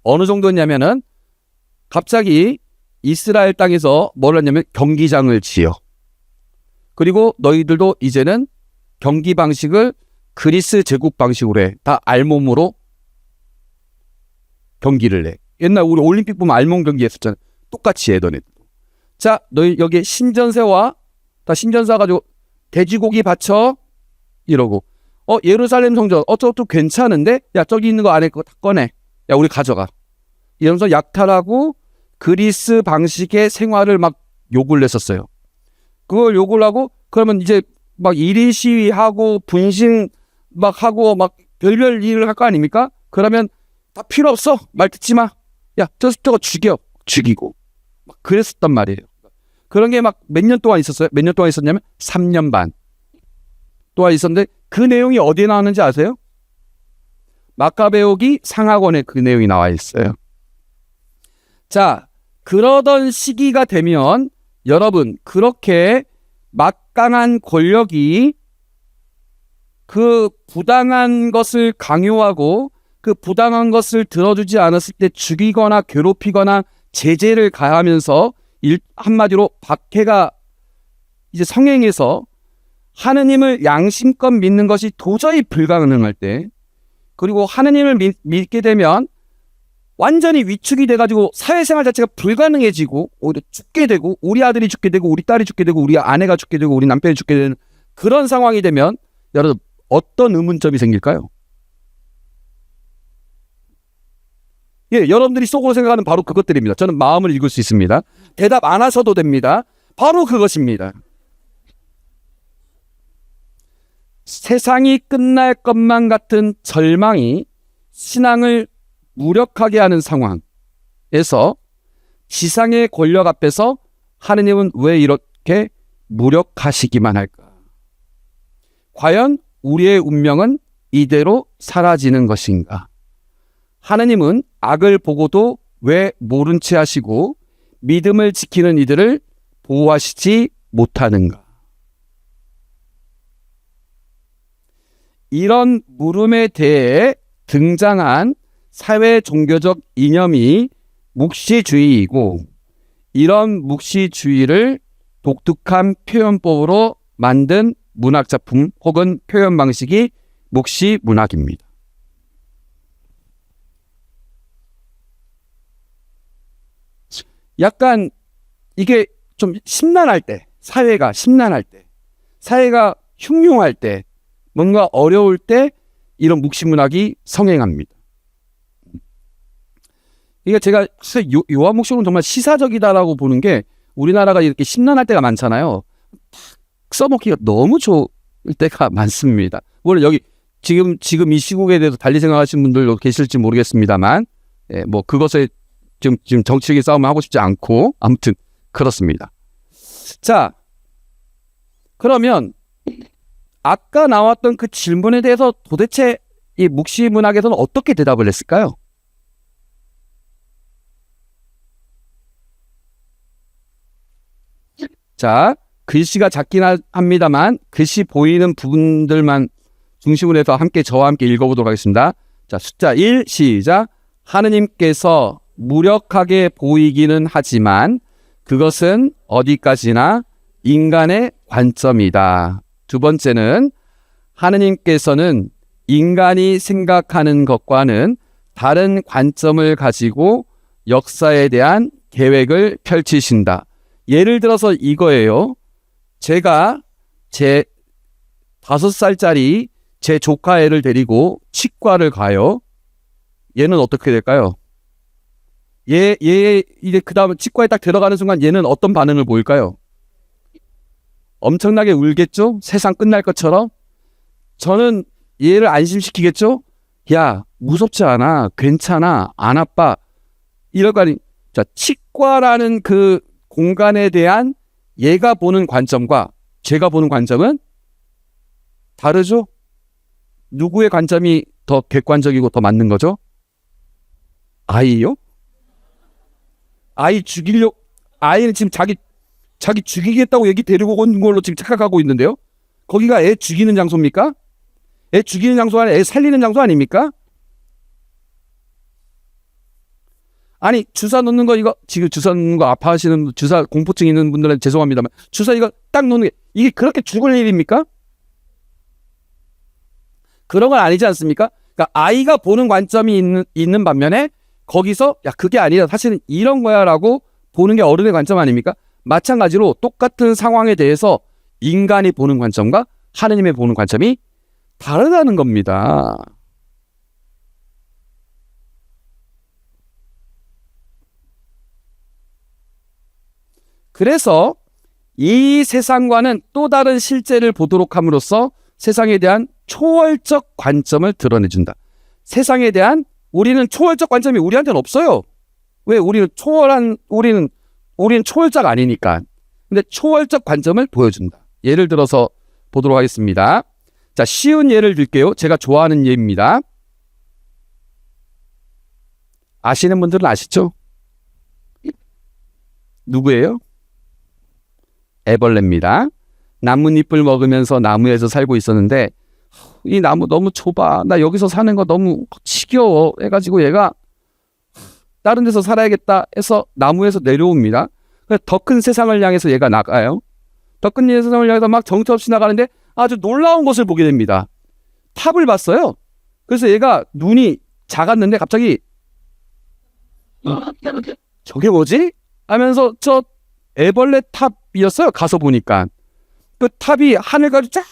어느 정도냐면은 갑자기 이스라엘 땅에서 뭘 했냐면 경기장을 지어. 그리고 너희들도 이제는 경기 방식을 그리스 제국 방식으로 해. 다 알몸으로 경기를 해. 옛날 우리 올림픽 보면 알몸 경기 했었잖아요. 똑같이 해, 너네들. 자, 너희 여기에 신전세와 다 신전사 가지고 돼지고기 바쳐 이러고 예루살렘 성전 저것도 괜찮은데 야 저기 있는 거 안에 그거 다 꺼내. 야 우리 가져가. 이러면서 약탈하고 그리스 방식의 생활을 막 욕을 냈었어요. 그걸 욕을 하고 그러면 이제 막 1인 시위하고 분신 막 하고 막 별별 일을 할 거 아닙니까? 그러면 다 필요 없어. 말 듣지 마. 야 저거 죽이고 막 그랬었단 말이에요. 그런 게 막 몇 년 동안 있었어요. 몇 년 동안 있었냐면 3년 반 동안 있었는데 그 내용이 어디에 나왔는지 아세요? 마카베오기 상하권에 그 내용이 나와 있어요. 자, 그러던 시기가 되면 여러분 그렇게 막강한 권력이 그 부당한 것을 강요하고 그 부당한 것을 들어주지 않았을 때 죽이거나 괴롭히거나 제재를 가하면서 한마디로 박해가 이제 성행해서 하느님을 양심껏 믿는 것이 도저히 불가능할 때 그리고 하느님을 믿게 되면 완전히 위축이 돼가지고 사회생활 자체가 불가능해지고 오히려 죽게 되고 우리 아들이 죽게 되고 우리 딸이 죽게 되고 우리 아내가 죽게 되고 우리 남편이 죽게 되는 그런 상황이 되면 여러분 어떤 의문점이 생길까요? 여러분들이 속으로 생각하는 바로 그것들입니다. 저는 마음을 읽을 수 있습니다. 대답 안 하셔도 됩니다. 바로 그것입니다. 세상이 끝날 것만 같은 절망이 신앙을 무력하게 하는 상황에서 지상의 권력 앞에서 하느님은 왜 이렇게 무력하시기만 할까? 과연 우리의 운명은 이대로 사라지는 것인가? 하느님은 악을 보고도 왜 모른 채 하시고 믿음을 지키는 이들을 보호하시지 못하는가? 이런 물음에 대해 등장한 사회 종교적 이념이 묵시주의이고 이런 묵시주의를 독특한 표현법으로 만든 문학작품 혹은 표현 방식이 묵시문학입니다. 약간 이게 좀 심란할 때, 사회가 심란할 때, 사회가 흉흉할 때, 뭔가 어려울 때 이런 묵시문학이 성행합니다. 이게 제가 요한묵시록은 정말 시사적이다라고 보는 게 우리나라가 이렇게 심란할 때가 많잖아요. 써먹기가 너무 좋을 때가 많습니다. 물론 여기 지금 이 시국에 대해서 달리 생각하시는 분들도 계실지 모르겠습니다만, 뭐 그것에 지금 정치적인 싸움을 하고 싶지 않고 아무튼 그렇습니다. 자, 그러면 아까 나왔던 그 질문에 대해서 도대체 이 묵시문학에서는 어떻게 대답을 했을까요? 자, 글씨가 작긴 합니다만 글씨 보이는 부분들만 중심으로 해서 저와 함께 읽어보도록 하겠습니다. 자, 숫자 1 시작. 하느님께서 무력하게 보이기는 하지만 그것은 어디까지나 인간의 관점이다. 두 번째는 하느님께서는 인간이 생각하는 것과는 다른 관점을 가지고 역사에 대한 계획을 펼치신다. 예를 들어서 이거예요. 제가 제 5살짜리 제 조카 애를 데리고 치과를 가요. 얘는 어떻게 될까요? 이제 그 다음에 치과에 딱 들어가는 순간 얘는 어떤 반응을 보일까요? 엄청나게 울겠죠? 세상 끝날 것처럼. 저는 얘를 안심시키겠죠? 야, 무섭지 않아. 괜찮아. 안 아파. 이럴 거 아니. 자, 치과라는 그 공간에 대한 얘가 보는 관점과 제가 보는 관점은 다르죠? 누구의 관점이 더 객관적이고 더 맞는 거죠? 아이요? 아이는 지금 자기 죽이겠다고 얘기 데리고 온 걸로 지금 착각하고 있는데요? 거기가 애 죽이는 장소입니까? 애 죽이는 장소 아니라 애 살리는 장소 아닙니까? 아니, 주사 놓는 거 지금 주사 놓는 거 아파하시는 주사 공포증 있는 분들은 죄송합니다만 주사 이거 딱 놓는 게 이게 그렇게 죽을 일입니까? 그런 건 아니지 않습니까? 그러니까 아이가 보는 관점이 있는 반면에 거기서 야 그게 아니라 사실은 이런 거야 라고 보는 게 어른의 관점 아닙니까? 마찬가지로 똑같은 상황에 대해서 인간이 보는 관점과 하느님의 보는 관점이 다르다는 겁니다. 그래서 이 세상과는 또 다른 실제를 보도록 함으로써 세상에 대한 초월적 관점을 드러내준다. 세상에 대한 우리는 초월적 관점이 우리한테는 없어요. 왜? 우리는 초월자가 아니니까. 근데 초월적 관점을 보여준다. 예를 들어서 보도록 하겠습니다. 자, 쉬운 예를 들게요. 제가 좋아하는 예입니다. 아시는 분들은 아시죠? 누구예요? 애벌레입니다. 나뭇잎을 먹으면서 나무에서 살고 있었는데 이 나무 너무 좁아. 나 여기서 사는 거 너무 지겨워. 해가지고 얘가 다른 데서 살아야겠다 해서 나무에서 내려옵니다. 더 큰 세상을 향해서 얘가 나가요. 더 큰 세상을 향해서 막 정처없이 나가는데 아주 놀라운 것을 보게 됩니다. 탑을 봤어요. 그래서 얘가 눈이 작았는데 갑자기 저게 뭐지? 하면서 저 애벌레 탑이었어요. 가서 보니까 그 탑이 하늘까지 쫙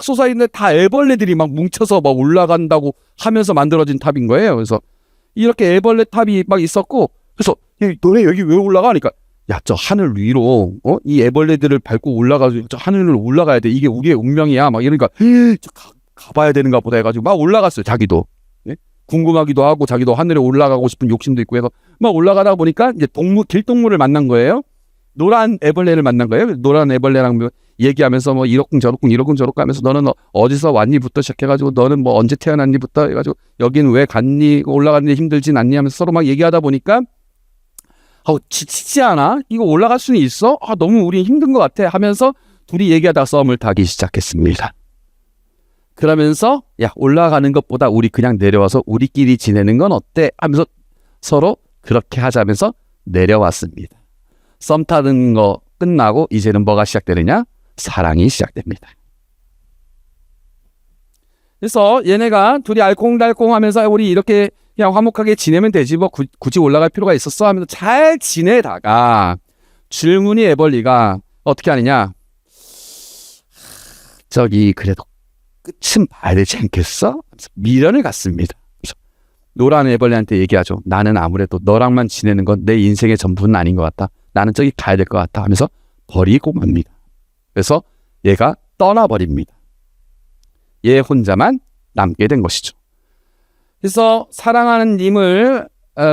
솟아있는데 다 애벌레들이 막 뭉쳐서 막 올라간다고 하면서 만들어진 탑인 거예요. 그래서 이렇게 애벌레 탑이 막 있었고, 그래서 너네 여기 왜 올라가? 그러니까 야, 저 하늘 위로 이 애벌레들을 밟고 올라가서 저 하늘로 올라가야 돼. 이게 우리의 운명이야. 막 이러니까 가봐야 되는가 보다 해가지고 막 올라갔어요. 자기도. 네? 궁금하기도 하고 자기도 하늘에 올라가고 싶은 욕심도 있고 해서 막 올라가다 보니까 이제 길동물을 만난 거예요. 노란 애벌레를 만난 거예요. 노란 애벌레랑 얘기하면서 뭐 이러쿵 저러쿵 하면서 너는 어디서 왔니부터 시작해가지고 너는 뭐 언제 태어났니부터 해가지고 여긴 왜 갔니? 올라가는데 힘들진 않니? 하면서 서로 막 얘기하다 보니까 지치지 않아? 이거 올라갈 수는 있어? 너무 우리 힘든 것 같아 하면서 둘이 얘기하다가 썸을 타기 시작했습니다. 그러면서 야, 올라가는 것보다 우리 그냥 내려와서 우리끼리 지내는 건 어때? 하면서 서로 그렇게 하자면서 내려왔습니다. 썸 타는 거 끝나고 이제는 뭐가 시작되느냐? 사랑이 시작됩니다. 그래서 얘네가 둘이 알콩달콩 하면서 우리 이렇게 그냥 화목하게 지내면 되지 뭐 굳이 올라갈 필요가 있었어 하면서 잘 지내다가 줄무늬 애벌레가 어떻게 하느냐? 저기 그래도 끝은 봐야 되지 않겠어? 미련을 갖습니다. 노란 애벌레한테 얘기하죠. 나는 아무래도 너랑만 지내는 건 내 인생의 전부는 아닌 것 같다. 나는 저기 가야 될 것 같다 하면서 버리고 맙니다. 그래서 얘가 떠나버립니다. 얘 혼자만 남게 된 것이죠. 그래서 사랑하는 님을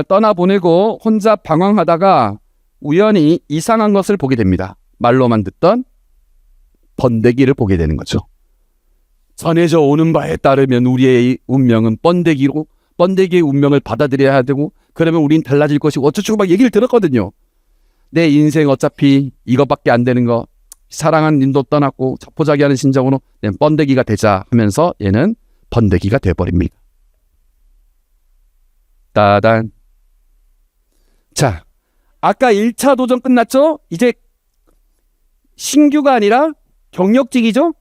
떠나보내고 혼자 방황하다가 우연히 이상한 것을 보게 됩니다. 말로만 듣던 번데기를 보게 되는 거죠. 전해져 오는 바에 따르면 우리의 운명은 번데기의 운명을 받아들여야 되고 그러면 우린 달라질 것이고 어쩌고 막 얘기를 들었거든요. 내 인생 어차피 이것밖에 안 되는 거 사랑한 님도 떠났고 자포자기하는 심정으로 번데기가 되자 하면서 얘는 번데기가 돼버립니다. 따단. 자, 아까 1차 도전 끝났죠? 이제 신규가 아니라 경력직이죠?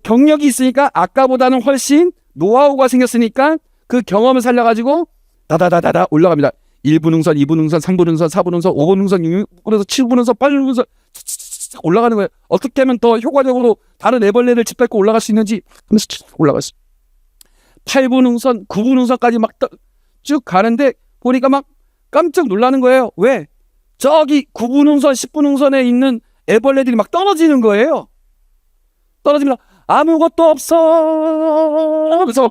경력이 있으니까 아까보다는 훨씬 노하우가 생겼으니까 그 경험을 살려가지고 다다다다다 올라갑니다. 1분 응선, 2분 응선, 3분 응선, 4분 응선, 5분 응선, 6분 응선, 7분 응선, 8분 응선 올라가는 거예요. 어떻게 하면 더 효과적으로 다른 애벌레를 짓밟고 올라갈 수 있는지 하면서 올라갔어요. 8분 응선, 9분 응선까지 막 쭉 가는데 보니까 막 깜짝 놀라는 거예요. 왜? 저기 9분 응선, 10분 응선에 있는 애벌레들이 막 떨어지는 거예요. 떨어집니다. 아무것도 없어. 하면서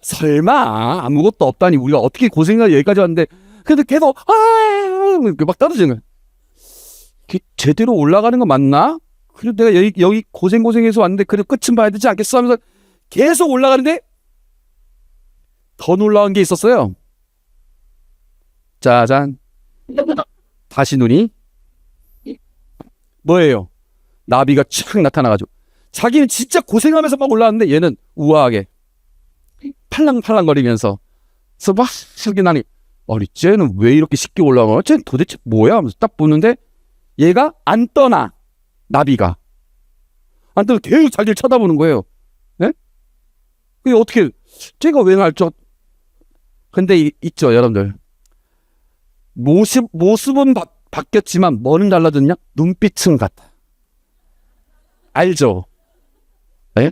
설마 아무것도 없다니 우리가 어떻게 고생을 여기까지 왔는데 근데 계속 막 떨어지는 거예요. 제대로 올라가는 거 맞나? 그래도 내가 여기 고생해서 왔는데 그래도 끝은 봐야 되지 않겠어 하면서 계속 올라가는데 더 놀라운 게 있었어요. 짜잔. 다시 눈이 뭐예요? 나비가 촥 나타나가지고 자기는 진짜 고생하면서 막 올라왔는데 얘는 우아하게 팔랑팔랑거리면서 그래서 막 나니 아니 쟤는 왜 이렇게 쉽게 올라가? 쟤는 도대체 뭐야? 하면서 딱 보는데 얘가 안 떠나. 나비가 안 떠나 계속 자기를 쳐다보는 거예요. 네? 그게 어떻게 쟤가 왜 날 쳐? 근데 있죠 여러분들. 모습은 바뀌었지만 뭐는 달라졌냐? 눈빛은 같아. 알죠? 네?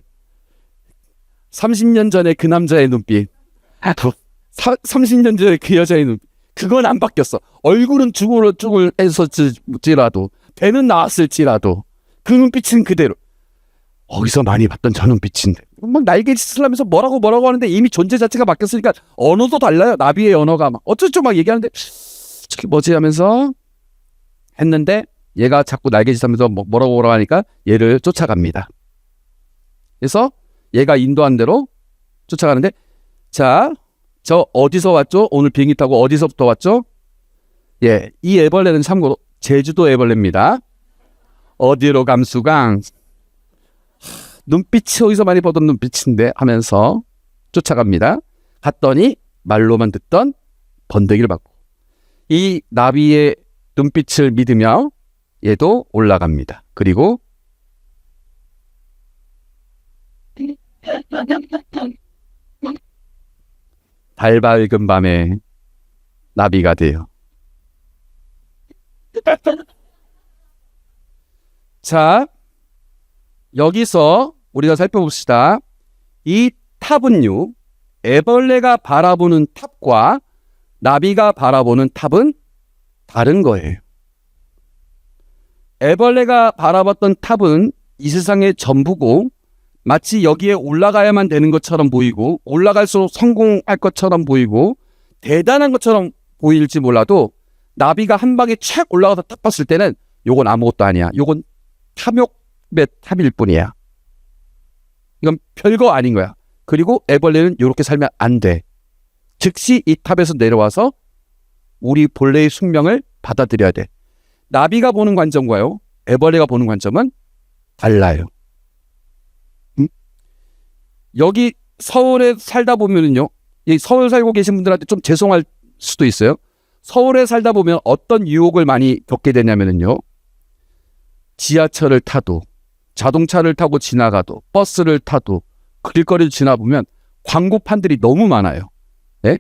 30년 전에 그 남자의 눈빛 30년 전에 그 여자의 눈빛 그건 안 바뀌었어. 얼굴은 쭈글쭈글 했었지라도 배는 나왔을지라도 그 눈빛은 그대로. 어디서 많이 봤던 저 눈빛인데 막 날개짓을 하면서 뭐라고 하는데 이미 존재 자체가 바뀌었으니까 언어도 달라요. 나비의 언어가 막 어쩌고 막 얘기하는데 저게 뭐지 하면서 했는데 얘가 자꾸 날개짓하면서 뭐라고 하니까 얘를 쫓아갑니다. 그래서 얘가 인도한 대로 쫓아가는데 자, 저 어디서 왔죠? 오늘 비행기 타고 어디서부터 왔죠? 예, 이 애벌레는 참고로 제주도 애벌레입니다. 어디로 감수강? 눈빛이 어디서 많이 보던 눈빛인데 하면서 쫓아갑니다. 갔더니 말로만 듣던 번데기를 받고 이 나비의 눈빛을 믿으며 얘도 올라갑니다. 그리고 달 밝은 밤에 나비가 돼요. 자, 여기서 우리가 살펴봅시다. 이 탑은요, 애벌레가 바라보는 탑과 나비가 바라보는 탑은 다른 거예요. 애벌레가 바라봤던 탑은 이 세상의 전부고 마치 여기에 올라가야만 되는 것처럼 보이고 올라갈수록 성공할 것처럼 보이고 대단한 것처럼 보일지 몰라도 나비가 한 방에 촥 올라가서 딱 봤을 때는 요건 아무것도 아니야. 요건 탐욕의 탑일 뿐이야. 이건 별거 아닌 거야. 그리고 애벌레는 이렇게 살면 안 돼. 즉시 이 탑에서 내려와서 우리 본래의 숙명을 받아들여야 돼. 나비가 보는 관점과요, 애벌레가 보는 관점은 달라요. 여기 서울에 살다 보면은요, 이 서울 살고 계신 분들한테 좀 죄송할 수도 있어요. 서울에 살다 보면 어떤 유혹을 많이 겪게 되냐면은요, 지하철을 타도, 자동차를 타고 지나가도, 버스를 타도, 길거리를 지나보면 광고판들이 너무 많아요. 네?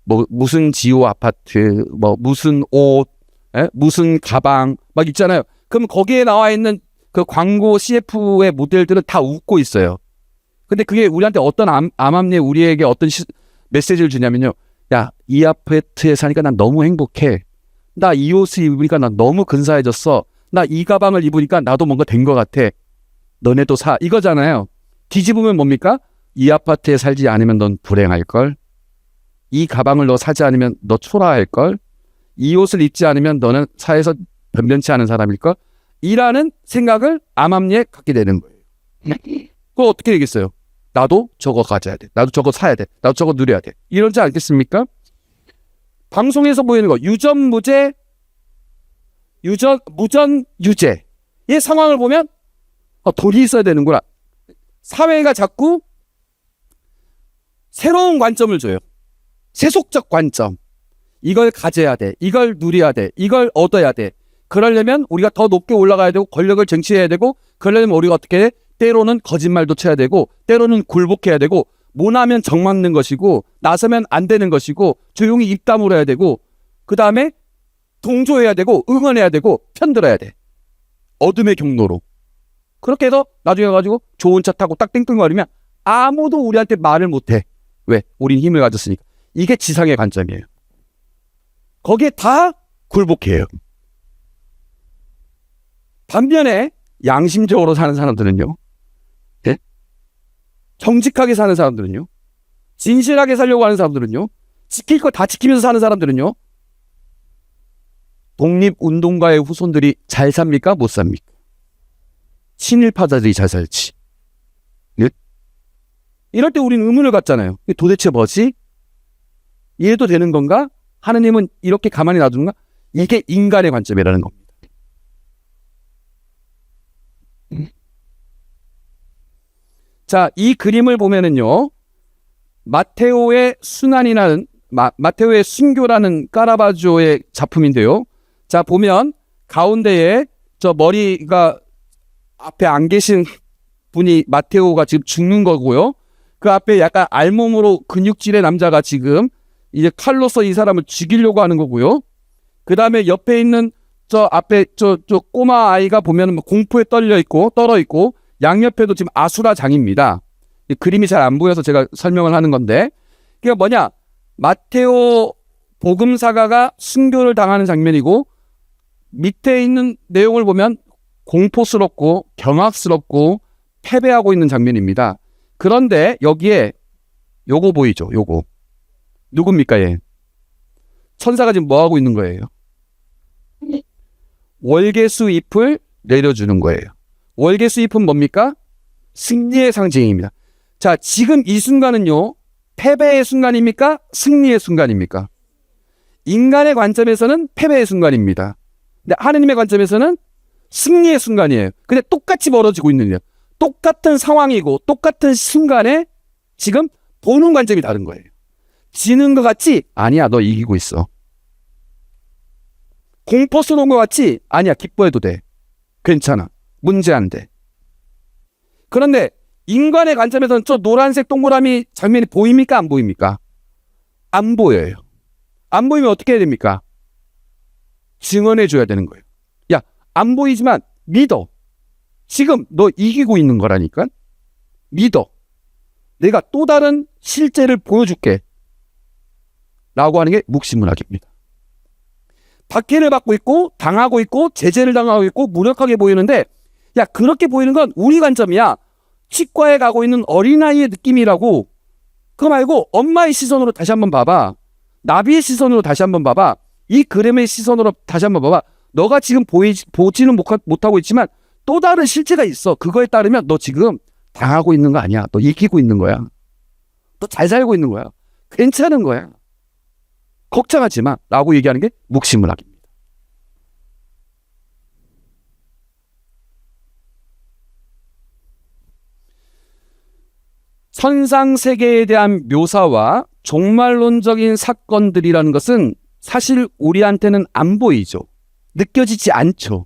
뭐 무슨 지오 아파트, 뭐 무슨 옷, 예? 무슨 가방 막 있잖아요. 그럼 거기에 나와 있는 그 광고 CF의 모델들은 다 웃고 있어요. 근데 그게 우리한테 어떤 암암리에 우리에게 어떤 메시지를 주냐면요. 야, 이 아파트에 사니까 난 너무 행복해. 나 이 옷을 입으니까 난 너무 근사해졌어. 나 이 가방을 입으니까 나도 뭔가 된 것 같아. 너네도 사. 이거잖아요. 뒤집으면 뭡니까? 이 아파트에 살지 않으면 넌 불행할걸. 이 가방을 너 사지 않으면 너 초라할걸. 이 옷을 입지 않으면 너는 사회에서 변변치 않은 사람일걸. 이라는 생각을 암암리에 갖게 되는 거예요. 그거 어떻게 되겠어요? 나도 저거 가져야 돼. 나도 저거 사야 돼. 나도 저거 누려야 돼. 이러지 않겠습니까? 방송에서 보이는 거 유전무죄, 무전유죄의 상황을 보면 돈이 있어야 되는구나. 사회가 자꾸 새로운 관점을 줘요. 세속적 관점. 이걸 가져야 돼. 이걸 누려야 돼. 이걸 얻어야 돼. 그러려면 우리가 더 높게 올라가야 되고 권력을 쟁취해야 되고 그러려면 우리가 어떻게 해? 때로는 거짓말도 쳐야 되고 때로는 굴복해야 되고 못하면 정 맞는 것이고 나서면 안 되는 것이고 조용히 입 다물어야 되고 그 다음에 동조해야 되고 응원해야 되고 편들어야 돼. 어둠의 경로로. 그렇게 해서 나중에 가지고 좋은 차 타고 딱 땡땡거리면 아무도 우리한테 말을 못해. 왜? 우린 힘을 가졌으니까. 이게 지상의 관점이에요. 거기에 다 굴복해요. 반면에 양심적으로 사는 사람들은요. 네? 정직하게 사는 사람들은요. 진실하게 살려고 하는 사람들은요. 지킬 거 다 지키면서 사는 사람들은요. 독립운동가의 후손들이 잘 삽니까? 못 삽니까? 친일파자들이 잘 살지. 네? 이럴 때 우리는 의문을 갖잖아요. 도대체 뭐지? 이해도 되는 건가? 하느님은 이렇게 가만히 놔두는가? 이게 인간의 관점이라는 겁니다. 자, 이 그림을 보면은요. 마테오의 순환이라는 마테오의 순교라는 까라바조의 작품인데요. 자, 보면 가운데에 저 머리가 앞에 안 계신 분이 마테오가 지금 죽는 거고요. 그 앞에 약간 알몸으로 근육질의 남자가 지금 이제 칼로서 이 사람을 죽이려고 하는 거고요. 그 다음에 옆에 있는 저 앞에 저 꼬마 아이가 보면 공포에 떨어 있고 양옆에도 지금 아수라장입니다. 이 그림이 잘 안 보여서 제가 설명을 하는 건데 그게 뭐냐? 마테오 복음사가가 순교를 당하는 장면이고 밑에 있는 내용을 보면 공포스럽고 경악스럽고 패배하고 있는 장면입니다. 그런데 여기에 요거 보이죠? 요거. 누굽니까 얘? 천사가 지금 뭐하고 있는 거예요? 월계수 잎을 내려주는 거예요. 월계수 잎은 뭡니까? 승리의 상징입니다. 자, 지금 이 순간은요. 패배의 순간입니까? 승리의 순간입니까? 인간의 관점에서는 패배의 순간입니다. 근데 하느님의 관점에서는 승리의 순간이에요. 근데 똑같이 벌어지고 있는 일이에요. 똑같은 상황이고 똑같은 순간에 지금 보는 관점이 다른 거예요. 지는 것 같지? 아니야, 너 이기고 있어. 공포스러운 것 같지? 아니야, 기뻐해도 돼. 괜찮아. 문제 안 돼. 그런데 인간의 관점에서는 저 노란색 동그라미 장면이 보입니까? 안 보입니까? 안 보여요. 안 보이면 어떻게 해야 됩니까? 증언해 줘야 되는 거예요. 야, 안 보이지만 믿어. 지금 너 이기고 있는 거라니까? 믿어. 내가 또 다른 실제를 보여줄게. 라고 하는 게 묵시문학입니다. 박해를 받고 있고 당하고 있고 제재를 당하고 있고 무력하게 보이는데 야, 그렇게 보이는 건 우리 관점이야. 치과에 가고 있는 어린아이의 느낌이라고. 그거 말고 엄마의 시선으로 다시 한번 봐봐. 나비의 시선으로 다시 한번 봐봐. 이 그림의 시선으로 다시 한번 봐봐. 너가 지금 보지는 못하고 있지만 또 다른 실체가 있어. 그거에 따르면 너 지금 당하고 있는 거 아니야. 너 이기고 있는 거야. 너 잘 살고 있는 거야. 괜찮은 거야. 걱정하지 마. 라고 얘기하는 게 묵시문학입니다. 선상세계에 대한 묘사와 종말론적인 사건들이라는 것은 사실 우리한테는 안 보이죠. 느껴지지 않죠.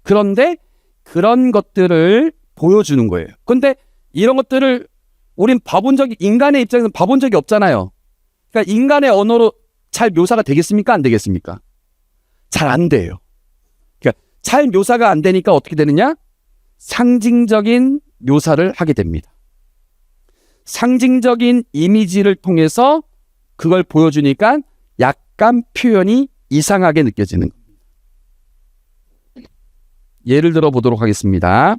그런데 그런 것들을 보여주는 거예요. 근데 이런 것들을 우린 인간의 입장에서는 봐본 적이 없잖아요. 그러니까 인간의 언어로 잘 묘사가 되겠습니까? 안 되겠습니까? 잘 안 돼요. 그러니까 잘 묘사가 안 되니까 어떻게 되느냐? 상징적인 묘사를 하게 됩니다. 상징적인 이미지를 통해서 그걸 보여주니까 약간 표현이 이상하게 느껴지는 겁니다. 예를 들어 보도록 하겠습니다.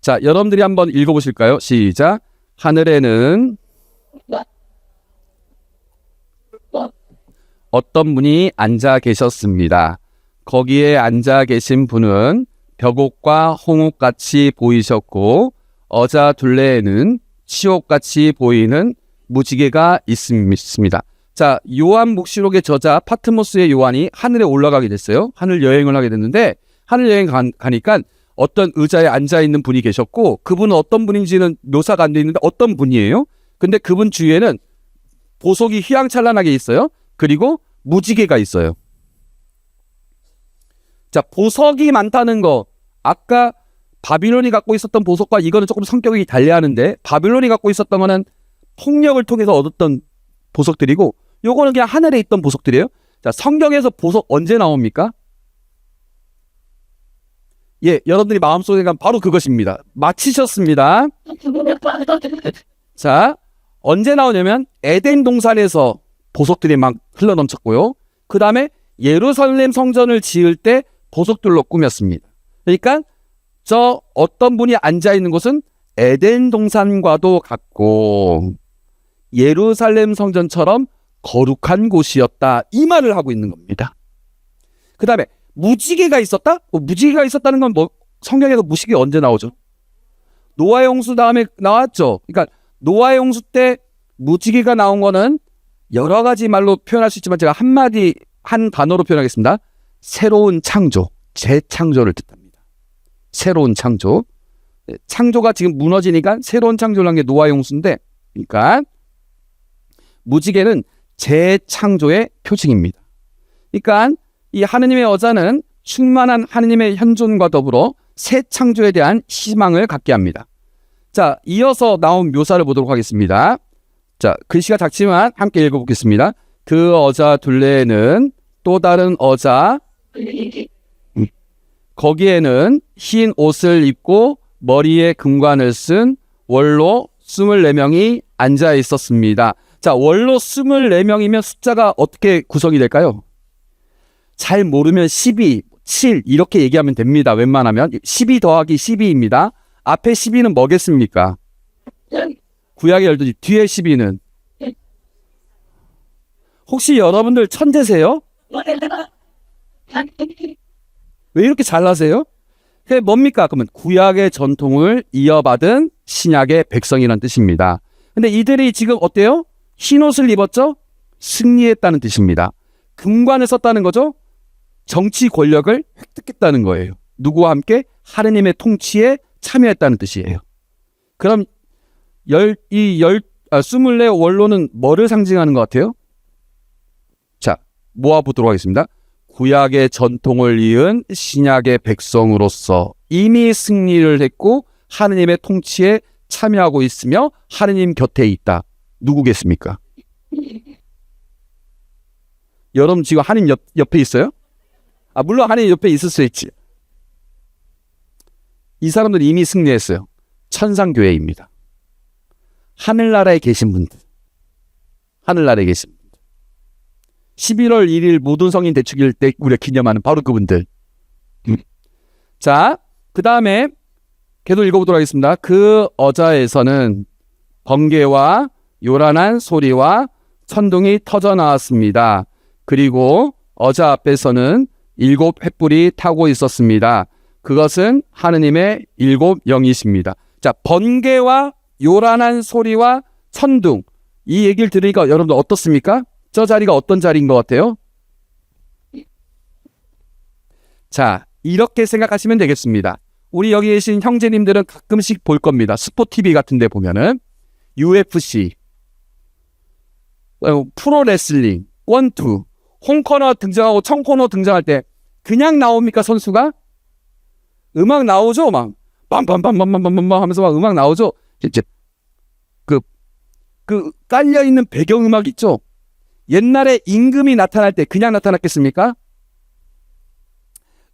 자, 여러분들이 한번 읽어보실까요? 시작. 하늘에는 어떤 분이 앉아 계셨습니다. 거기에 앉아 계신 분은 벽옥과 홍옥같이 보이셨고 어자 둘레에는 치옥같이 보이는 무지개가 있습니다. 자, 요한묵시록의 저자 파트모스의 요한이 하늘에 올라가게 됐어요. 하늘 여행을 하게 됐는데 하늘 여행 가니까 어떤 의자에 앉아있는 분이 계셨고 그분은 어떤 분인지는 묘사가 안 돼 있는데 어떤 분이에요? 근데 그분 주위에는 보석이 휘황찬란하게 있어요. 그리고 무지개가 있어요. 자, 보석이 많다는 거 아까 바빌론이 갖고 있었던 보석과 이거는 조금 성격이 달리하는데 바빌론이 갖고 있었던 거는 폭력을 통해서 얻었던 보석들이고 요거는 그냥 하늘에 있던 보석들이에요. 자, 성경에서 보석 언제 나옵니까? 예, 여러분들이 마음속에 간 바로 그것입니다. 맞히셨습니다. 자, 언제 나오냐면 에덴 동산에서 보석들이 막 흘러넘쳤고요. 그 다음에 예루살렘 성전을 지을 때 보석들로 꾸몄습니다. 그러니까 저 어떤 분이 앉아있는 곳은 에덴 동산과도 같고 예루살렘 성전처럼 거룩한 곳이었다. 이 말을 하고 있는 겁니다. 그 다음에 무지개가 있었다? 무지개가 있었다는 건 뭐 성경에서 무지개 언제 나오죠? 노아의 홍수 다음에 나왔죠. 그러니까 노아의 홍수 때 무지개가 나온 거는 여러 가지 말로 표현할 수 있지만 제가 한 단어로 표현하겠습니다. 새로운 창조, 재창조를 뜻합니다. 새로운 창조. 창조가 지금 무너지니까 새로운 창조를 한 게 노아의 홍수인데 그러니까 무지개는 재창조의 표징입니다. 그러니까 이 하느님의 어자는 충만한 하느님의 현존과 더불어 새 창조에 대한 희망을 갖게 합니다. 자, 이어서 나온 묘사를 보도록 하겠습니다. 자, 글씨가 작지만 함께 읽어보겠습니다. 그 어자 둘레에는 또 다른 어자 거기에는 흰 옷을 입고 머리에 금관을 쓴 원로 24명이 앉아 있었습니다. 자, 원로 24명이면 숫자가 어떻게 구성이 될까요? 잘 모르면 12, 7 이렇게 얘기하면 됩니다. 웬만하면 12 더하기 12입니다. 앞에 12는 뭐겠습니까? 구약의 12, 뒤에 12는 혹시 여러분들 천재세요? 왜 이렇게 잘나세요? 그게 뭡니까? 그러면 구약의 전통을 이어받은 신약의 백성이라는 뜻입니다. 근데 이들이 지금 어때요? 흰옷을 입었죠? 승리했다는 뜻입니다. 금관을 썼다는 거죠? 정치 권력을 획득했다는 거예요. 누구와 함께? 하느님의 통치에 참여했다는 뜻이에요. 그럼 24 원로는 뭐를 상징하는 것 같아요? 자, 모아보도록 하겠습니다. 구약의 전통을 이은 신약의 백성으로서 이미 승리를 했고 하느님의 통치에 참여하고 있으며 하느님 곁에 있다. 누구겠습니까? 여러분 지금 하느님 옆에 있어요? 물론 하느님 옆에 있을 수 있지. 이 사람들은 이미 승리했어요. 천상교회입니다. 하늘나라에 계신 분들. 하늘나라에 계신 분들. 11월 1일 모든 성인 대축일 때 우리가 기념하는 바로 그분들. 자, 그 다음에 계속 읽어보도록 하겠습니다. 그 어자에서는 번개와 요란한 소리와 천둥이 터져 나왔습니다. 그리고 어자 앞에서는 7 횃불이 타고 있었습니다. 그것은 하느님의 7 영이십니다. 자, 번개와 요란한 소리와 천둥 이 얘기를 들으니까 여러분들 어떻습니까? 저 자리가 어떤 자리인 것 같아요? 자, 이렇게 생각하시면 되겠습니다. 우리 여기 계신 형제님들은 가끔씩 볼 겁니다. 스포티비 같은 데 보면은 UFC, 프로레슬링, 원투, 홈코너 등장하고 청코너 등장할 때 그냥 나옵니까 선수가? 음악 나오죠? 막 빰빰빰빰빰빰빰 하면서 막 음악 나오죠? 이제 그 그 깔려있는 배경음악 있죠? 옛날에 임금이 나타날 때 그냥 나타났겠습니까?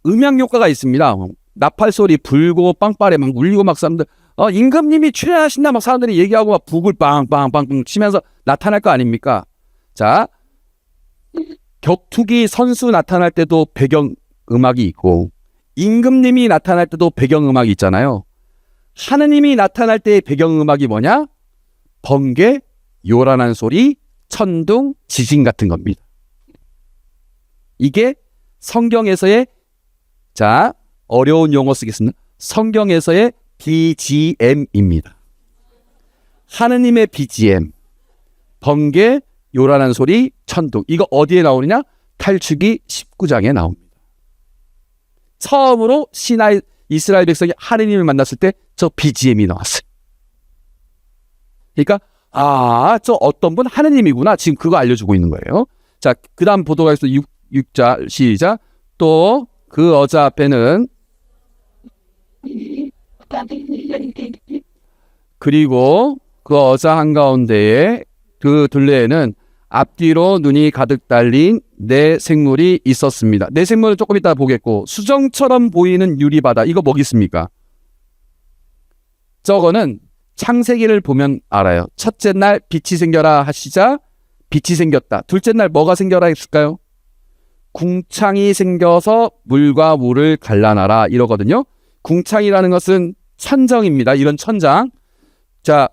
음향 효과가 있습니다. 나팔 소리 불고 빵빠레 막 울리고 막 사람들 임금님이 출연하신다 막 사람들이 얘기하고 막 북을 빵빵빵 치면서 나타날 거 아닙니까? 자, 격투기 선수 나타날 때도 배경음악이 있고 임금님이 나타날 때도 배경음악이 있잖아요. 하느님이 나타날 때의 배경음악이 뭐냐? 번개, 요란한 소리, 천둥, 지진 같은 겁니다. 이게 성경에서의, 자, 어려운 용어 쓰겠습니다. 성경에서의 BGM입니다. 하느님의 BGM, 번개, 요란한 소리, 천둥. 이거 어디에 나오느냐? 탈출기 19장에 나옵니다. 처음으로 이스라엘 백성이 하느님을 만났을 때 저 BGM이 나왔어요. 그러니까 저 어떤 분 하느님이구나. 지금 그거 알려주고 있는 거예요. 자, 그 다음 보도록 하겠습니다. 6자 시작. 또 그 어자 앞에는 그리고 그 어자 한가운데에 그 둘레에는 앞뒤로 눈이 가득 달린 네 생물이 있었습니다. 네 생물은 조금 이따 보겠고 수정처럼 보이는 유리바다 이거 뭐겠습니까? 저거는 창세기를 보면 알아요. 첫째 날 빛이 생겨라 하시자 빛이 생겼다. 둘째 날 뭐가 생겨라 했을까요? 궁창이 생겨서 물과 물을 갈라놔라 이러거든요. 궁창이라는 것은 천정입니다. 이런 천장. 자,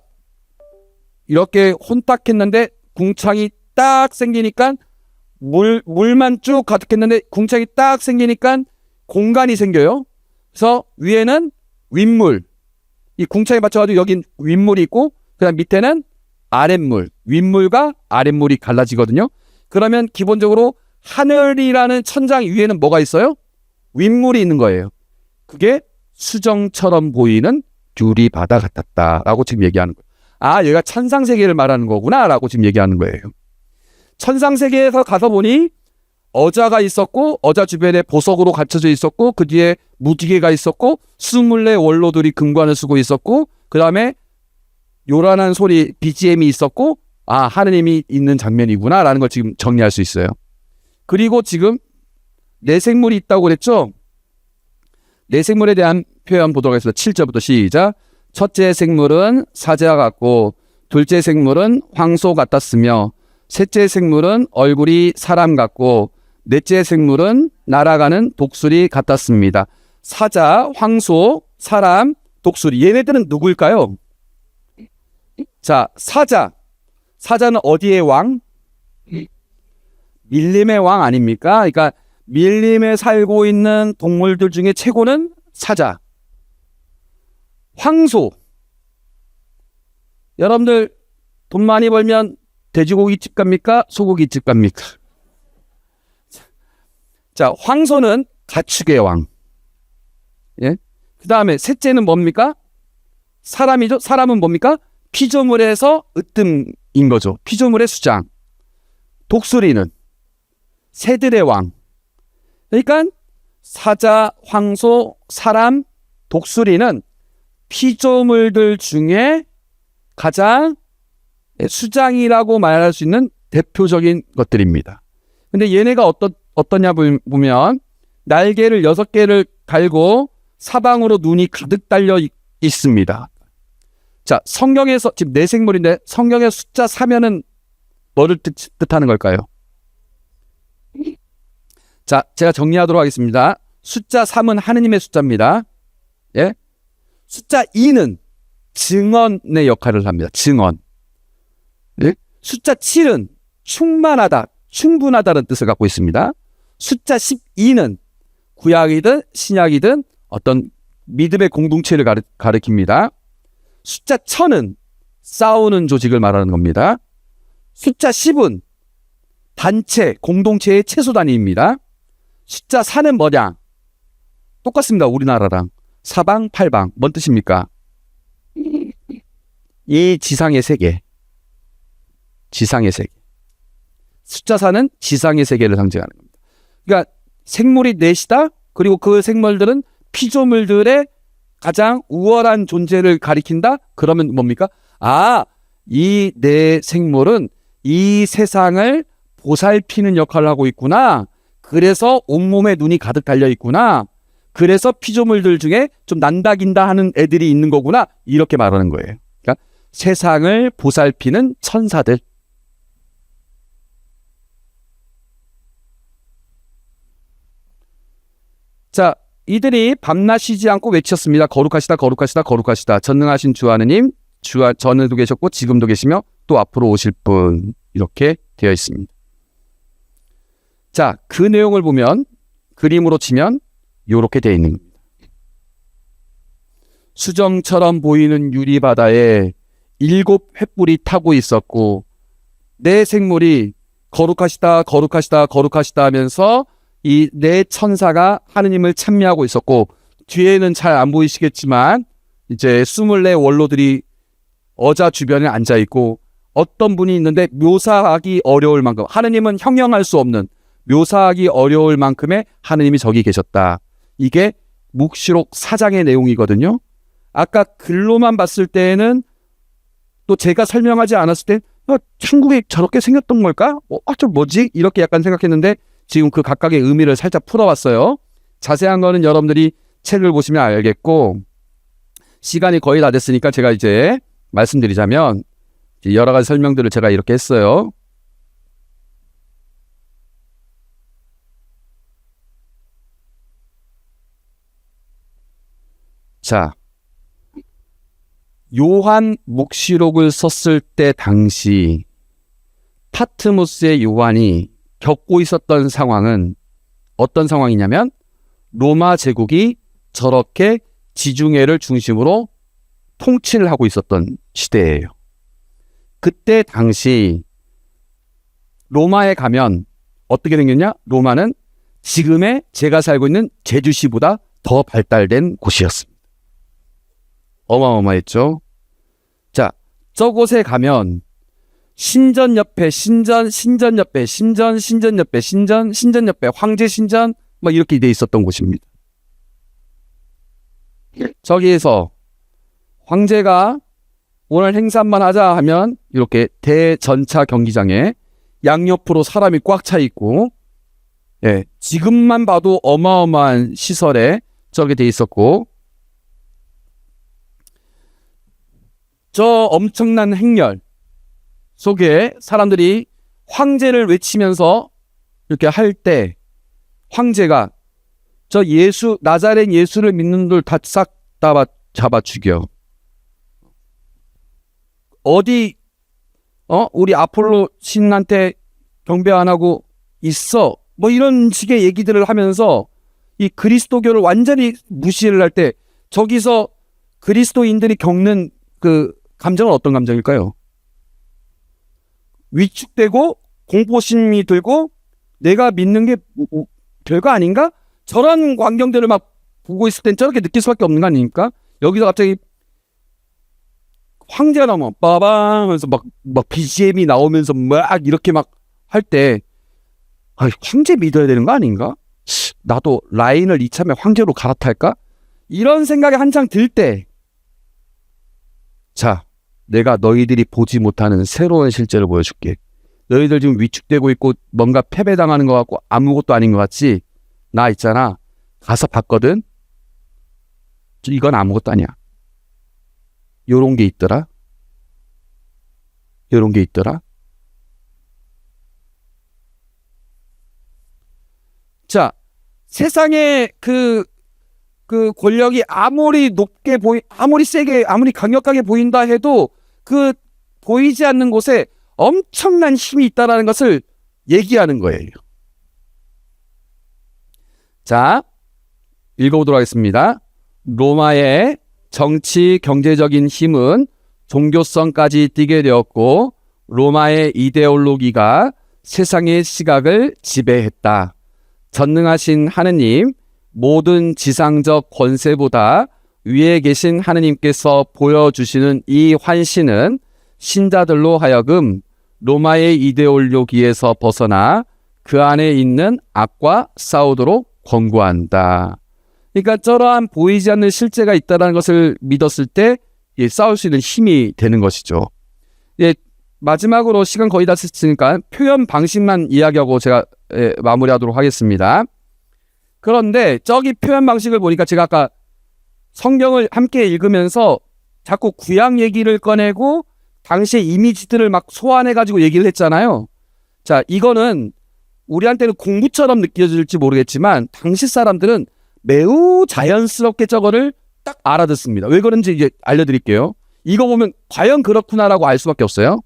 이렇게 혼탁했는데 궁창이 딱 생기니까 물만 쭉 가득했는데 궁창이 딱 생기니까 공간이 생겨요. 그래서 위에는 윗물, 이 궁창에 맞춰가지고 여긴 윗물이 있고 그다음 밑에는 아랫물, 윗물과 아랫물이 갈라지거든요. 그러면 기본적으로 하늘이라는 천장 위에는 뭐가 있어요? 윗물이 있는 거예요. 그게 수정처럼 보이는 유리바다 같았다라고 지금 얘기하는 거예요. 여기가 천상세계를 말하는 거구나 라고 지금 얘기하는 거예요. 천상세계에서 가서 보니 어자가 있었고 어자 주변에 보석으로 갖춰져 있었고 그 뒤에 무지개가 있었고 24 원로들이 금관을 쓰고 있었고 그 다음에 요란한 소리 BGM이 있었고 하느님이 있는 장면이구나 라는 걸 지금 정리할 수 있어요. 그리고 지금 네 생물이 있다고 그랬죠? 네 생물에 대한 표현 보도록 하겠습니다. 7절부터 시작. 첫째 생물은 사자 같고 둘째 생물은 황소 같았으며 셋째 생물은 얼굴이 사람 같고 넷째 생물은 날아가는 독수리 같았습니다. 사자, 황소, 사람, 독수리. 얘네들은 누구일까요? 자, 사자는 어디의 왕? 밀림의 왕 아닙니까? 그러니까 밀림에 살고 있는 동물들 중에 최고는 사자. 황소. 여러분들 돈 많이 벌면 돼지고기집 갑니까? 소고기집 갑니까? 자, 황소는 가축의 왕. 예? 그 다음에 셋째는 뭡니까? 사람이죠. 사람은 뭡니까? 피조물에서 으뜸인 거죠. 피조물의 수장. 독수리는 새들의 왕. 그러니까 사자, 황소, 사람, 독수리는 피조물들 중에 가장 수장이라고 말할 수 있는 대표적인 것들입니다. 근데 얘네가 어떠냐 보면 날개를 6개를 달고 사방으로 눈이 가득 달려 있습니다. 자, 성경에서 지금 네 생물인데 성경의 숫자 4면은 뭐를 뜻하는 걸까요? 자, 제가 정리하도록 하겠습니다. 숫자 3은 하느님의 숫자입니다. 예? 숫자 2는 증언의 역할을 합니다. 증언. 예? 숫자 7은 충만하다, 충분하다는 뜻을 갖고 있습니다. 숫자 12는 구약이든 신약이든 어떤 믿음의 공동체를 가리킵니다. 숫자 1000은 싸우는 조직을 말하는 겁니다. 숫자 10은 단체, 공동체의 최소 단위입니다. 숫자 4는 뭐냐? 똑같습니다. 우리나라랑. 사방팔방. 뭔 뜻입니까? 이 지상의 세계. 지상의 세계. 숫자 4는 지상의 세계를 상징하는 겁니다. 그러니까 생물이 넷이다. 그리고 그 생물들은 피조물들의 가장 우월한 존재를 가리킨다. 그러면 뭡니까? 이 내 생물은 이 세상을 보살피는 역할을 하고 있구나. 그래서 온몸에 눈이 가득 달려 있구나. 그래서 피조물들 중에 좀 난다긴다 하는 애들이 있는 거구나. 이렇게 말하는 거예요. 그러니까 세상을 보살피는 천사들. 자, 이들이 밤낮 쉬지 않고 외쳤습니다. 거룩하시다, 거룩하시다, 거룩하시다. 전능하신 주 하느님, 전에도 계셨고 지금도 계시며 또 앞으로 오실 분. 이렇게 되어 있습니다. 자, 그 내용을 보면 그림으로 치면 이렇게 되어 있는 겁니다. 수정처럼 보이는 유리바다에 7 횃불이 타고 있었고 내 생물이 거룩하시다, 거룩하시다, 거룩하시다 하면서 이 네 천사가 하느님을 찬미하고 있었고 뒤에는 잘 안 보이시겠지만 이제 24 원로들이 어자 주변에 앉아 있고 어떤 분이 있는데 묘사하기 어려울 만큼 하느님은 형용할 수 없는 묘사하기 어려울 만큼의 하느님이 저기 계셨다. 이게 묵시록 4장의 내용이거든요. 아까 글로만 봤을 때는 또 제가 설명하지 않았을 때 천국이 저렇게 생겼던 걸까? 좀 뭐지? 이렇게 약간 생각했는데 지금 그 각각의 의미를 살짝 풀어봤어요. 자세한 거는 여러분들이 책을 보시면 알겠고 시간이 거의 다 됐으니까 제가 이제 말씀드리자면 여러 가지 설명들을 제가 이렇게 했어요. 자, 요한 묵시록을 썼을 때 당시 파트모스의 요한이 겪고 있었던 상황은 어떤 상황이냐면 로마 제국이 저렇게 지중해를 중심으로 통치를 하고 있었던 시대예요. 그때 당시 로마에 가면 어떻게 생겼냐? 로마는 지금의 제가 살고 있는 제주시보다 더 발달된 곳이었습니다. 어마어마했죠. 자, 저곳에 가면 신전 옆에 신전 옆에 신전 옆에 신전 옆에 황제 신전 막 이렇게 돼 있었던 곳입니다. 저기에서 황제가 오늘 행사 한번 하자 하면 이렇게 대전차 경기장에 양옆으로 사람이 꽉 차 있고 지금만 봐도 어마어마한 시설에 저렇게 돼 있었고 저 엄청난 행렬 속에 사람들이 황제를 외치면서 이렇게 할 때 황제가 저 예수 나자렛 예수를 믿는 분들 다 싹 다 잡아 죽여. 어디 우리 아폴로 신한테 경배 안 하고 있어. 뭐 이런 식의 얘기들을 하면서 이 그리스도교를 완전히 무시를 할 때 저기서 그리스도인들이 겪는 그 감정은 어떤 감정일까요? 위축되고 공포심이 들고 내가 믿는 게 별거 아닌가? 저런 광경들을 막 보고 있을 땐 저렇게 느낄 수밖에 없는 거 아닙니까? 여기서 갑자기 황제가 나오면 빠방 하면서 막 BGM이 나오면서 막 이렇게 막 할 때 황제 믿어야 되는 거 아닌가? 나도 라인을 이참에 황제로 갈아탈까? 이런 생각이 한창 들 때 자, 내가 너희들이 보지 못하는 새로운 실제를 보여줄게. 너희들 지금 위축되고 있고 뭔가 패배당하는 것 같고 아무것도 아닌 것 같지? 나 있잖아. 가서 봤거든? 이건 아무것도 아니야. 요런 게 있더라. 요런 게 있더라. 자, 세상에 그 권력이 아무리 높게 아무리 세게, 아무리 강력하게 보인다 해도 그 보이지 않는 곳에 엄청난 힘이 있다는 것을 얘기하는 거예요. 자, 읽어보도록 하겠습니다. 로마의 정치, 경제적인 힘은 종교성까지 띠게 되었고 로마의 이데올로기가 세상의 시각을 지배했다. 전능하신 하느님, 모든 지상적 권세보다 위에 계신 하느님께서 보여주시는 이 환신은 신자들로 하여금 로마의 이데올로기에서 벗어나 그 안에 있는 악과 싸우도록 권고한다. 그러니까 저러한 보이지 않는 실제가 있다는 것을 믿었을 때 싸울 수 있는 힘이 되는 것이죠. 예, 마지막으로 시간 거의 다 됐으니까 표현 방식만 이야기하고 제가 마무리하도록 하겠습니다. 그런데 저기 표현 방식을 보니까 제가 아까 성경을 함께 읽으면서 자꾸 구약 얘기를 꺼내고 당시의 이미지들을 막 소환해가지고 얘기를 했잖아요. 자, 이거는 우리한테는 공부처럼 느껴질지 모르겠지만 당시 사람들은 매우 자연스럽게 저거를 딱 알아듣습니다. 왜 그런지 이제 알려드릴게요. 이거 보면 과연 그렇구나라고 알 수밖에 없어요.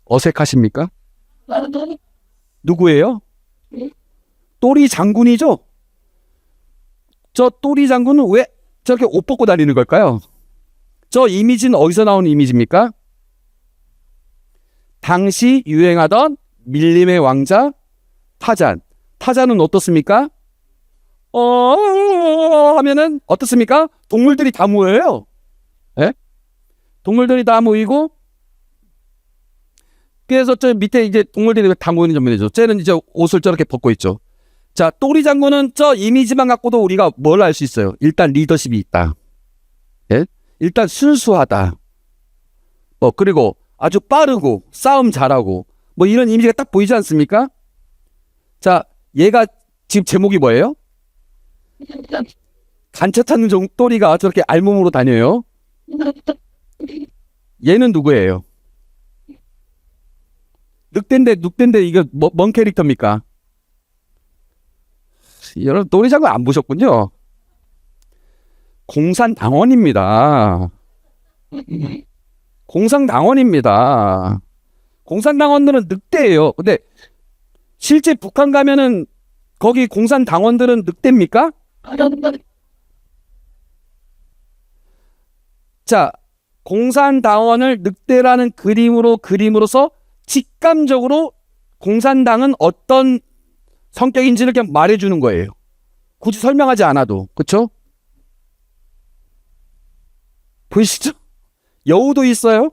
어색하십니까? 누구예요? 또리 장군이죠? 저 또리 장군은 왜 저렇게 옷 벗고 다니는 걸까요? 저 이미지는 어디서 나온 이미지입니까? 당시 유행하던 밀림의 왕자 타잔. 타잔은 어떻습니까? 하면은 어떻습니까? 동물들이 다 모여요. 예? 동물들이 다 모이고 그래서 저 밑에 이제 동물들이 다 모이는 장면이죠. 쟤는 이제 옷을 저렇게 벗고 있죠. 자, 또리 장군은 저 이미지만 갖고도 우리가 뭘 알 수 있어요? 일단 리더십이 있다. 예? 일단 순수하다. 그리고 아주 빠르고 싸움 잘하고 뭐 이런 이미지가 딱 보이지 않습니까? 자, 얘가 지금 제목이 뭐예요? 간첩 찾는 또리가 저렇게 알몸으로 다녀요. 얘는 누구예요? 늑대인데 이거 뭔 캐릭터입니까? 여러분 또리 장군 안 보셨군요. 공산당원입니다. 공산당원입니다. 공산당원들은 늑대예요. 근데 실제 북한 가면은 거기 공산당원들은 늑대입니까? 자, 공산당원을 늑대라는 그림으로서 직감적으로 공산당은 어떤 성격인지를 그냥 말해주는 거예요. 굳이 설명하지 않아도. 그렇죠? 보이시죠? 여우도 있어요?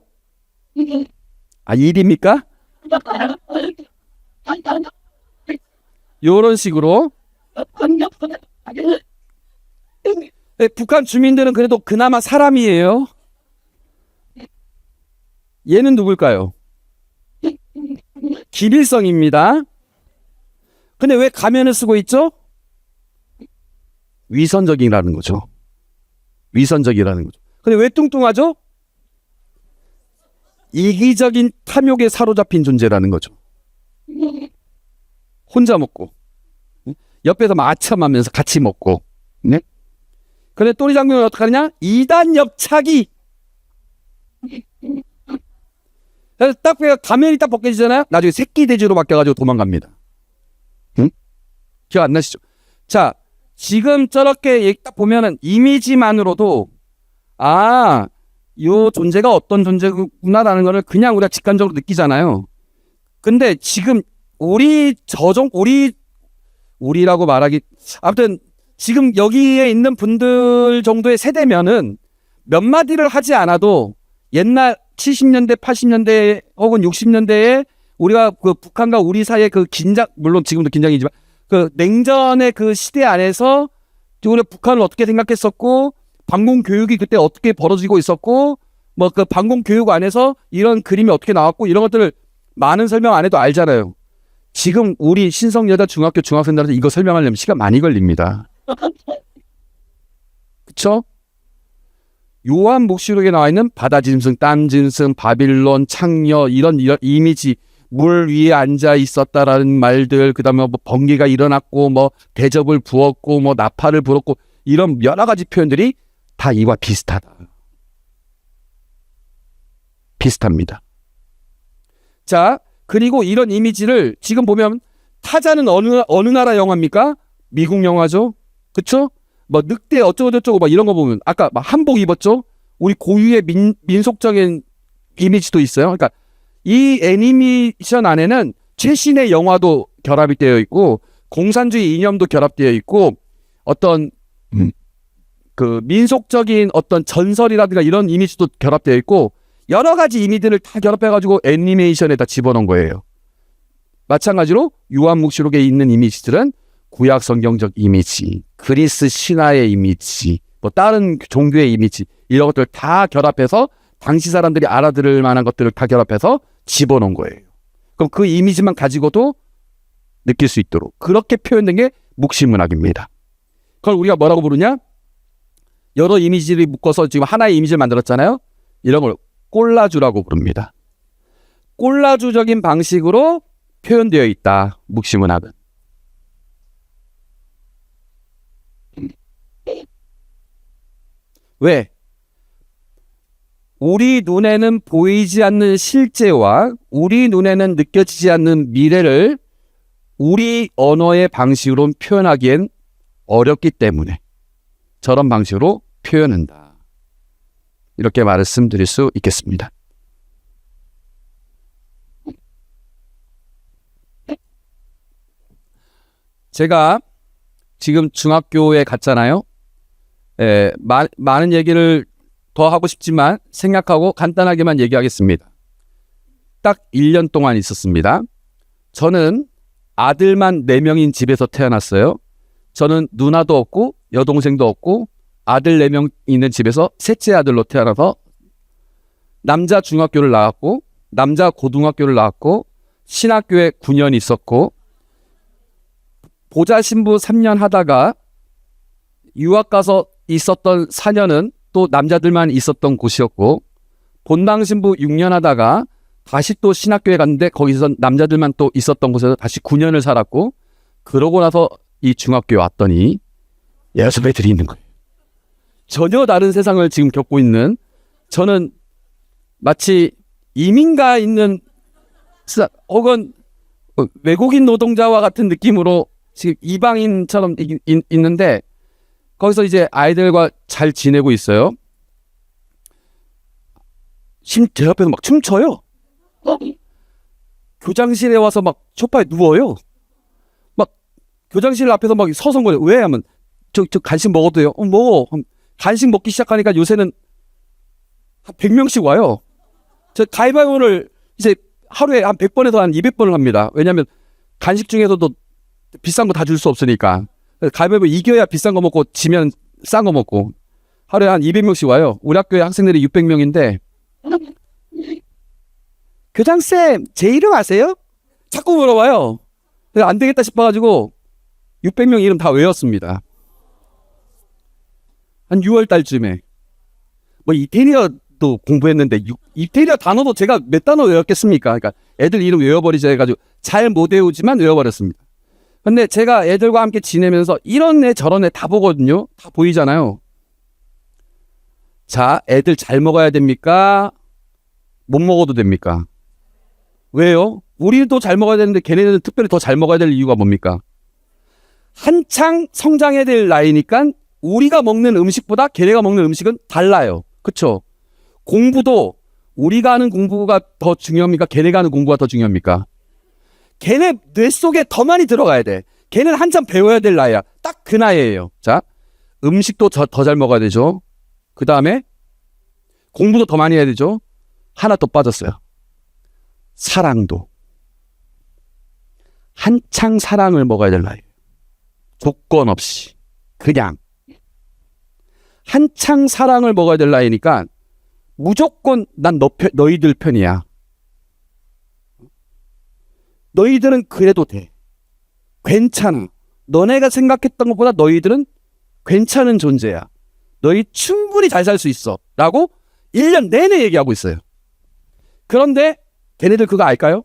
아, 일입니까? 요런 식으로. 네, 북한 주민들은 그래도 그나마 사람이에요. 얘는 누굴까요? 김일성입니다. 근데 왜 가면을 쓰고 있죠? 위선적이라는 거죠. 위선적이라는 거죠. 근데 왜 뚱뚱하죠? 이기적인 탐욕에 사로잡힌 존재라는 거죠. 혼자 먹고 옆에서 마첨하면서 같이 먹고. 네? 근데 또리 장군은 어떻게 하느냐? 이단 옆차기. 그래서 딱 가면이 딱 벗겨지잖아요. 나중에 새끼 돼지로 바뀌어가지고 도망갑니다. 응? 기억 안 나시죠? 자, 지금 저렇게 딱 보면은 이미지만으로도 요 존재가 어떤 존재구나라는 거를 그냥 우리가 직관적으로 느끼잖아요. 근데 지금 우리라고 말하기, 아무튼 지금 여기에 있는 분들 정도의 세대면은 몇 마디를 하지 않아도 옛날 70년대, 80년대 혹은 60년대에 우리가 그 북한과 우리 사이의 그 긴장, 물론 지금도 긴장이지만 그 냉전의 그 시대 안에서 우리 북한을 어떻게 생각했었고 반공 교육이 그때 어떻게 벌어지고 있었고 뭐 그 반공 교육 안에서 이런 그림이 어떻게 나왔고 이런 것들을 많은 설명 안 해도 알잖아요. 지금 우리 신성여자 중학교 중학생들한테 이거 설명하려면 시간 많이 걸립니다. 그쵸? 요한복시록에 나와 있는 바다짐승, 땀짐승, 바빌론, 창녀 이런 이미지, 물 위에 앉아 있었다라는 말들, 그 다음에 뭐 번개가 일어났고 뭐 대접을 부었고 뭐 나팔을 불었고 이런 여러 가지 표현들이 다 이와 비슷하다. 비슷합니다. 자, 그리고 이런 이미지를 지금 보면 타자는 어느 나라 영화입니까? 미국 영화죠. 그쵸? 뭐 늑대 어쩌고저쩌고 막 이런 거 보면 아까 막 한복 입었죠? 우리 고유의 민속적인 이미지도 있어요. 그러니까 이 애니메이션 안에는 최신의 영화도 결합이 되어 있고 공산주의 이념도 결합되어 있고 어떤 그 민속적인 어떤 전설이라든가 이런 이미지도 결합되어 있고 여러 가지 이미지를 다 결합해가지고 애니메이션에다 집어넣은 거예요. 마찬가지로 요한복시록에 있는 이미지들은 구약 성경적 이미지, 그리스 신화의 이미지, 뭐 다른 종교의 이미지 이런 것들 다 결합해서 당시 사람들이 알아들을 만한 것들을 다 결합해서 집어넣은 거예요. 그럼 그 이미지만 가지고도 느낄 수 있도록 그렇게 표현된 게 묵시문학입니다. 그걸 우리가 뭐라고 부르냐? 여러 이미지를 묶어서 지금 하나의 이미지를 만들었잖아요. 이런 걸 꼴라주라고 부릅니다. 꼴라주적인 방식으로 표현되어 있다. 묵시문학은. 왜? 우리 눈에는 보이지 않는 실제와 우리 눈에는 느껴지지 않는 미래를 우리 언어의 방식으로 표현하기엔 어렵기 때문에 저런 방식으로 표현한다. 이렇게 말씀드릴 수 있겠습니다. 제가 지금 중학교에 갔잖아요. 많은 얘기를 더 하고 싶지만 생략하고 간단하게만 얘기하겠습니다. 딱 1년 동안 있었습니다. 저는 아들만 4명인 집에서 태어났어요. 저는 누나도 없고 여동생도 없고 아들 4명 있는 집에서 셋째 아들로 태어나서 남자 중학교를 나왔고 남자 고등학교를 나왔고 신학교에 9년 있었고 보좌 신부 3년 하다가 유학 가서 있었던 4년은 또 남자들만 있었던 곳이었고 본당 신부 6년 하다가 다시 또 신학교에 갔는데 거기서 남자들만 또 있었던 곳에서 다시 9년을 살았고 그러고 나서 이 중학교에 왔더니 여자애들이 있는 거예요. 전혀 다른 세상을 지금 겪고 있는 저는 마치 이민가 있는 혹은 외국인 노동자와 같은 느낌으로 지금 이방인처럼 있는데 거기서 이제 아이들과 잘 지내고 있어요. 제 옆에서 막 춤춰요. 교장실에 와서 막 소파에 누워요. 막 교장실 앞에서 막 서성거려요. 왜? 하면 저 간식 먹어도 돼요. 먹어. 간식 먹기 시작하니까 요새는 한 100명씩 와요. 저 가위바위보를 이제 하루에 한 100번에서 한 200번을 합니다. 왜냐하면 간식 중에서도 비싼 거 다 줄 수 없으니까. 가위바위보 이겨야 비싼 거 먹고 지면 싼 거 먹고 하루에 한 200명씩 와요. 우리 학교에 학생들이 600명인데 교장쌤 제 이름 아세요? 자꾸 물어봐요. 안 되겠다 싶어가지고 600명 이름 다 외웠습니다. 한 6월 달쯤에 뭐 이태리어도 공부했는데 이태리어 단어도 제가 몇 단어 외웠겠습니까? 그러니까 애들 이름 외워버리자 해가지고 잘 못 외우지만 외워버렸습니다. 근데 제가 애들과 함께 지내면서 이런 애 저런 애 다 보거든요. 다 보이잖아요. 자, 애들 잘 먹어야 됩니까? 못 먹어도 됩니까? 왜요? 우리도 잘 먹어야 되는데 걔네들은 특별히 더 잘 먹어야 될 이유가 뭡니까? 한창 성장해야 될 나이니까 우리가 먹는 음식보다 걔네가 먹는 음식은 달라요. 그쵸? 공부도 우리가 하는 공부가 더 중요합니까? 걔네가 하는 공부가 더 중요합니까? 걔네 뇌 속에 더 많이 들어가야 돼. 걔는 한참 배워야 될 나이야. 딱 그 나이예요. 자, 음식도 더 잘 먹어야 되죠. 그 다음에 공부도 더 많이 해야 되죠. 하나 또 빠졌어요. 사랑도. 한창 사랑을 먹어야 될 나이. 조건 없이. 그냥. 한창 사랑을 먹어야 될 나이니까 무조건 난 너희들 편이야. 너희들은 그래도 돼. 괜찮아. 너네가 생각했던 것보다 너희들은 괜찮은 존재야. 너희 충분히 잘 살 수 있어. 라고 1년 내내 얘기하고 있어요. 그런데 걔네들 그거 알까요?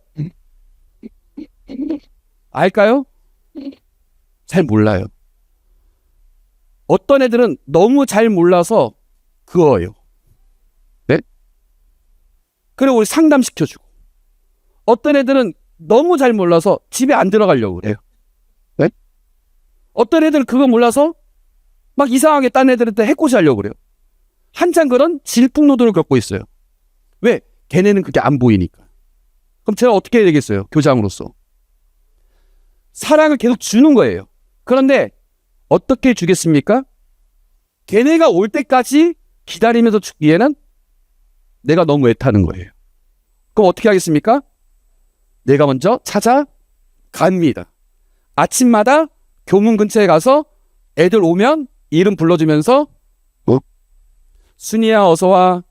알까요? 잘 몰라요. 어떤 애들은 너무 잘 몰라서 그거예요. 네? 그리고 우리 상담시켜주고. 어떤 애들은 너무 잘 몰라서 집에 안 들어가려고 그래요. 네? 어떤 애들은 그거 몰라서 막 이상하게 딴 애들한테 해코지 하려고 그래요. 한창 그런 질풍노도를 겪고 있어요. 왜? 걔네는 그게 안 보이니까. 그럼 제가 어떻게 해야 되겠어요? 교장으로서. 사랑을 계속 주는 거예요. 그런데 어떻게 주겠습니까? 걔네가 올 때까지 기다리면서 주기에는 내가 너무 애타는 거예요. 그럼 어떻게 하겠습니까? 내가 먼저 찾아갑니다. 아침마다 교문 근처에 가서 애들 오면 이름 불러주면서 순이야 어서 와.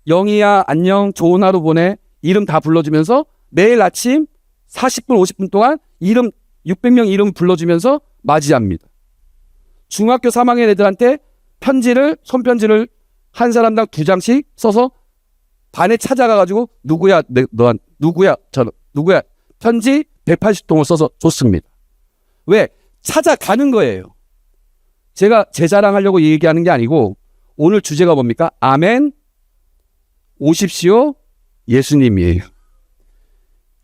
영희야 안녕 좋은 하루 보내 이름 다 불러주면서 매일 아침 40분 50분 동안 이름 600명 이름 불러주면서 맞이합니다. 중학교 3학년 애들한테 손편지를 한 사람당 2장씩 써서 반에 찾아가가지고 누구야 누구야 누구야 편지 180통을 써서 줬습니다. 왜? 찾아가는 거예요. 제가 제 자랑하려고 얘기하는 게 아니고 오늘 주제가 뭡니까? 아멘 오십시오 예수님이에요.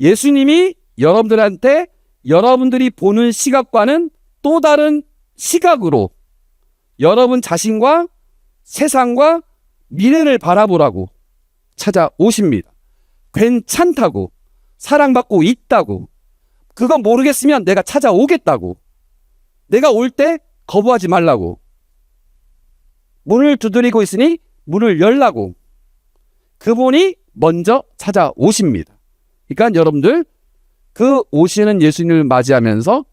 예수님이 여러분들한테 여러분들이 보는 시각과는 또 다른 시각으로 여러분 자신과 세상과 미래를 바라보라고 찾아오십니다. 괜찮다고, 사랑받고 있다고, 그건 모르겠으면 내가 찾아오겠다고, 내가 올 때 거부하지 말라고, 문을 두드리고 있으니 문을 열라고, 그분이 먼저 찾아오십니다. 그러니까 여러분들 그 오시는 예수님을 맞이하면서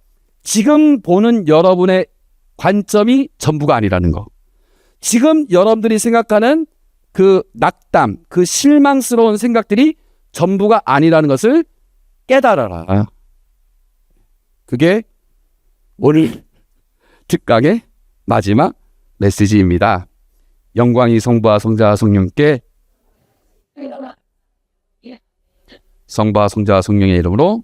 지금 보는 여러분의 관점이 전부가 아니라는 거, 지금 여러분들이 생각하는 그 낙담, 그 실망스러운 생각들이 전부가 아니라는 것을 깨달아라. 그게 오늘 특강의 마지막 메시지입니다. 영광이 성부와 성자와 성령께 성부와 성자와 성령의 이름으로